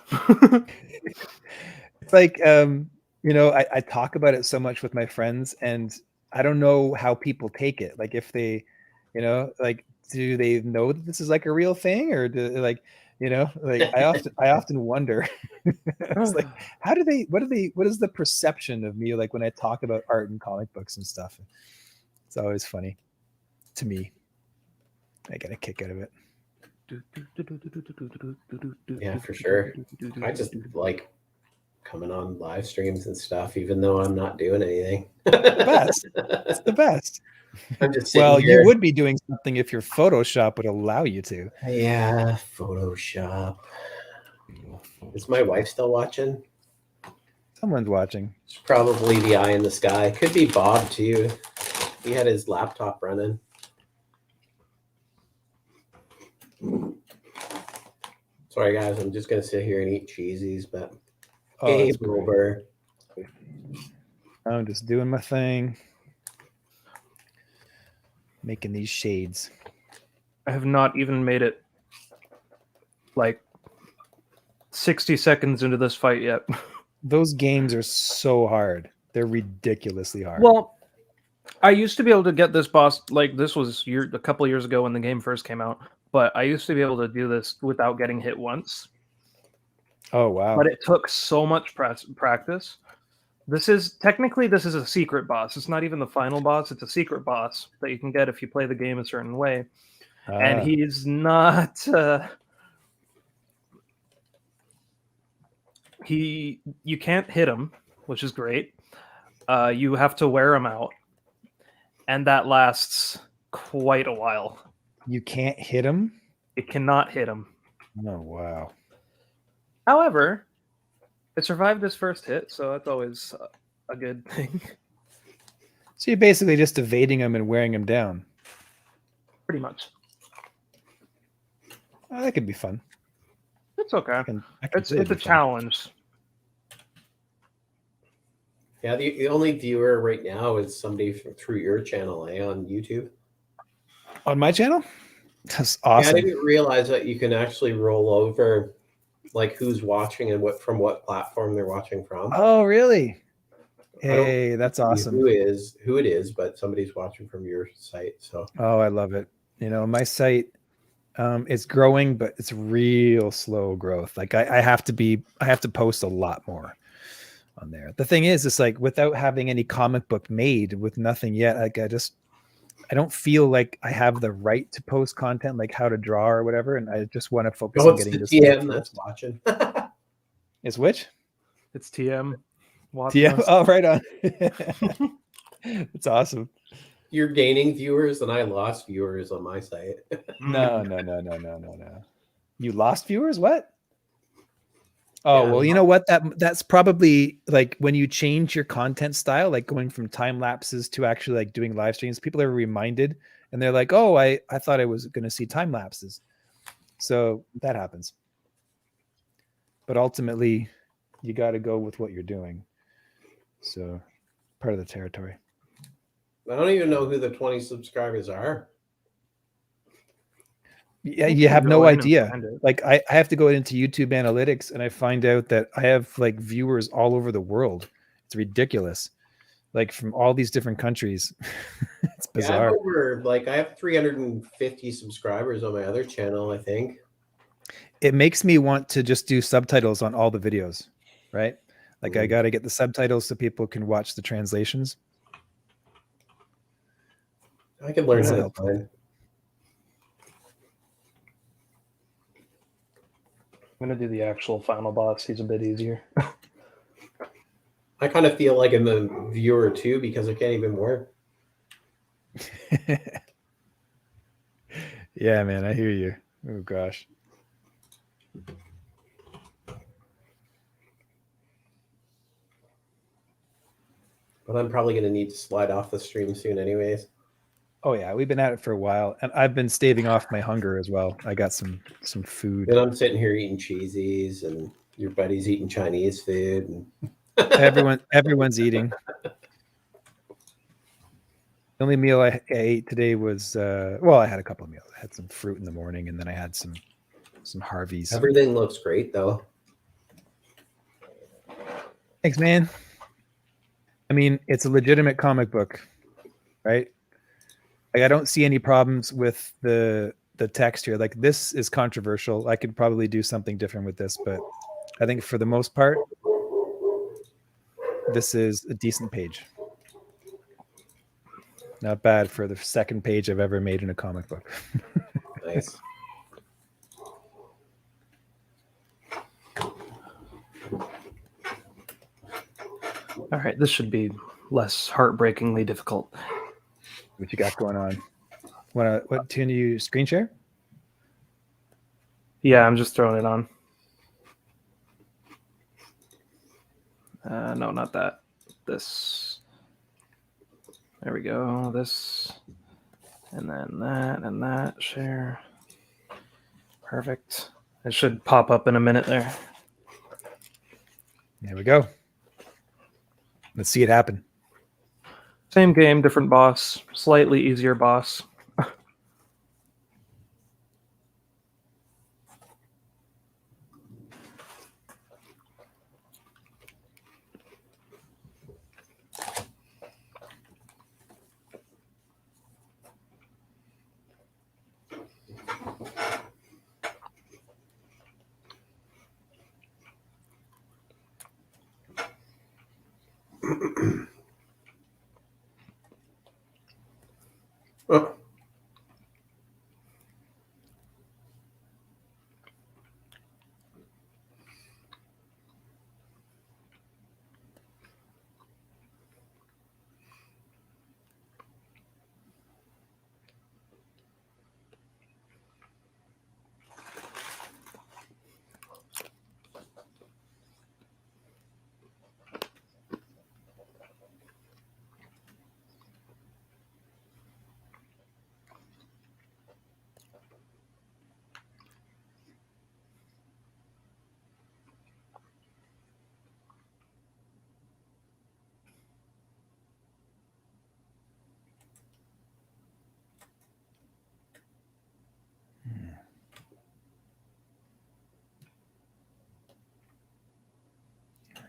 It's like you know, I talk about it so much with my friends, and I don't know how people take it. Like if they, you know, like do they know that this is like a real thing, or do like, you know, like I often wonder. It's like, how do they? What is the perception of me like when I talk about art and comic books and stuff? It's always funny to me. I get a kick out of it. Yeah, for sure. I just like coming on live streams and stuff, even though I'm not doing anything. The best. It's the best. I'm just well, here. You would be doing something if your Photoshop would allow you to. Yeah, Photoshop. Is my wife still watching? Someone's watching. It's probably the eye in the sky. Could be Bob too. He had his laptop running. Sorry guys, I'm just gonna sit here and eat cheesies, but game over. I'm just doing my thing. Making these shades. I have not even made it like 60 seconds into this fight yet. Those games are so hard. They're ridiculously hard. Well, I used to be able to get this boss, like this was a couple years ago when the game first came out, but I used to be able to do this without getting hit once. Oh, wow. But it took so much practice. This is a secret boss. It's not even the final boss. It's a secret boss that you can get if you play the game a certain way. And he's not... you can't hit him, which is great. You have to wear him out. And that lasts quite a while. You can't hit him? It cannot hit him. Oh, wow. However, it survived its first hit, so that's always a good thing. So you're basically just evading him and wearing him down. Pretty much. Oh, that could be fun. It's okay. It's a fun. challenge. Yeah, the only viewer right now is somebody through your channel, on YouTube. On my channel? That's awesome. Yeah, I didn't realize that you can actually roll over like who's watching and from what platform they're watching from. Oh, really? Hey, that's awesome. Who it is, but somebody's watching from your site. So oh, I love it. You know, my site it's growing, but it's real slow growth. Like I have to post a lot more on there. The thing is, it's like without having any comic book made, with nothing yet, like I don't feel like I have the right to post content like how to draw or whatever, and I just want to focus on getting this. TM that's watching. Is which? It's TM. TM. Oh, right on. That's awesome. You're gaining viewers, and I lost viewers on my site. No. You lost viewers? What? Oh, Yeah, well, you know what? That's probably like when you change your content style, like going from time lapses to actually like doing live streams, people are reminded and they're like, "Oh, I thought I was going to see time lapses." So that happens. But ultimately, you got to go with what you're doing. So part of the territory. I don't even know who the 20 subscribers are. Yeah, You you can have go no in and idea. find it. Like I have to go into YouTube analytics and I find out that I have like viewers all over the world. It's ridiculous. Like from all these different countries. It's Yeah, I have bizarre. I have 350 subscribers on my other channel, I think. It makes me want to just do subtitles on all the videos, right? Like I got to get the subtitles so people can watch the translations. I could learn It's how to helpful. sign. I'm gonna do the actual final boss. He's a bit easier. I kind of feel like I'm a viewer too because I can't even work. Yeah, man, I hear you. Oh gosh. But I'm probably going to need to slide off the stream soon, anyways. Oh yeah, we've been at it for a while, and I've been staving off my hunger as well. I got some food. And I'm sitting here eating cheesies, and your buddy's eating Chinese food. And Everyone's eating. The only meal I ate today was well, I had a couple of meals. I had some fruit in the morning, and then I had some Harveys. Everything looks great, though. Thanks, man. I mean, it's a legitimate comic book, right? Like I don't see any problems with the text here. Like this is controversial. I could probably do something different with this, but I think for the most part, this is a decent page. Not bad for the second page I've ever made in a comic book. Nice. All right, this should be less heartbreakingly difficult. What you got going on? What can you screen share? Yeah, I'm just throwing it on. No, not that. This. There we go. This. And then that and that. Share. Perfect. It should pop up in a minute there. There we go. Let's see it happen. Same game, different boss. Slightly easier boss. Oh.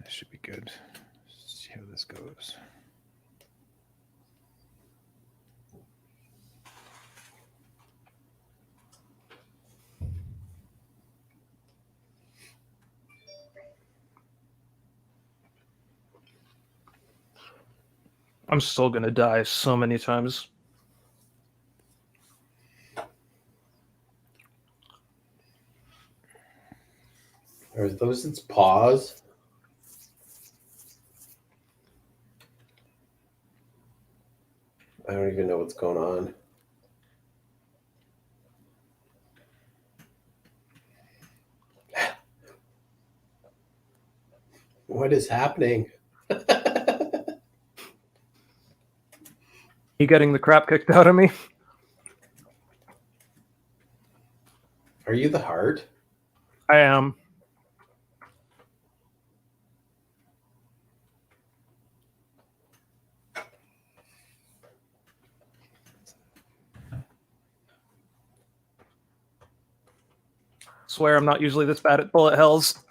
This should be good. Let's see how this goes. I'm still gonna die so many times. Are those its paws? I don't even know what's going on. What is happening? You getting the crap kicked out of me? Are you the heart? I am. Swear I'm not usually this bad at bullet hells.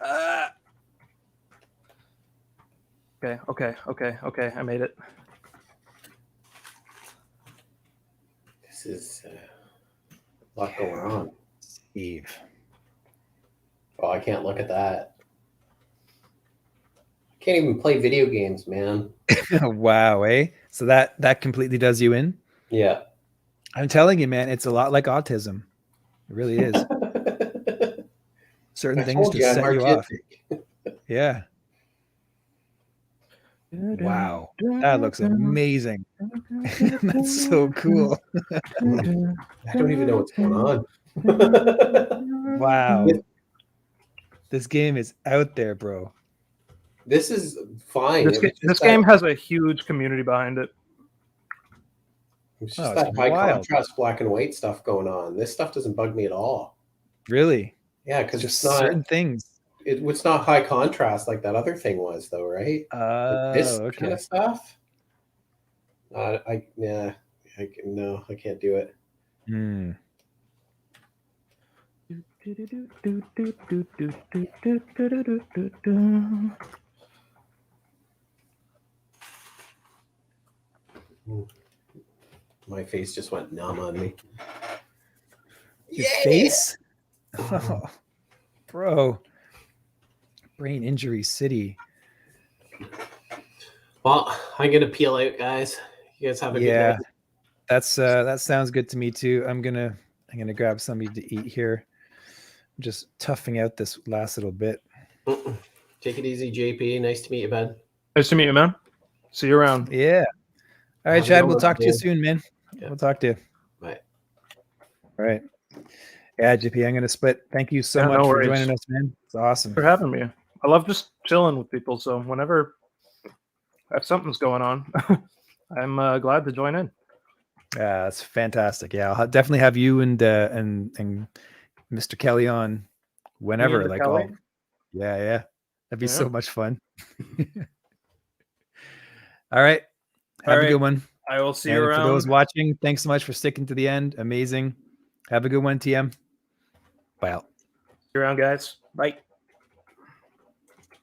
Okay. I made it. This is a lot going on. Steve. Oh, I can't look at that. I can't even play video games, man. Wow, eh? So that completely does you in? Yeah. I'm telling you, man, it's a lot like autism. It really is. Certain I things told just I'm set you off. artistic. Yeah. Wow. That looks amazing. That's so cool. I don't even know what's going on. Wow. This game is out there, bro. This is fine. This game has a huge community behind it. It's Oh, just it's that high wild. contrast black and white stuff going on. This stuff doesn't bug me at all. Really? Yeah, because Just it's not certain things. it's not high contrast like that other thing was, though, right? Like this Okay. kind of stuff. I can't do it. Hmm. My face just went numb on me. Your face? Oh, bro. Brain injury city. Well, I'm gonna peel out, guys. You guys have a good night. That sounds good to me too. I'm gonna grab something to eat here. I'm just toughing out this last little bit. Take it easy, JP. Nice to meet you, bud. Nice to meet you, man. See you around. Yeah. All right, Have a Chad. good We'll one, talk to you man. soon, man. Yeah. We'll talk to you. Bye. All right. Yeah, JP, I'm gonna split. Thank you so Yeah, much no for worries. joining us, man. It's awesome. For having me. I love just chilling with people. So whenever if something's going on, I'm glad to join in. Yeah, that's fantastic. Yeah, I'll definitely have you and Mr. Kelly on whenever. Me and Like, Kelly? yeah, that'd be Yeah. so much fun. All right, have All a good right. one. I will see And you for around. those watching, thanks so much for sticking to the end. Amazing. Have a good one, TM. Bye out. See you around, guys. Bye.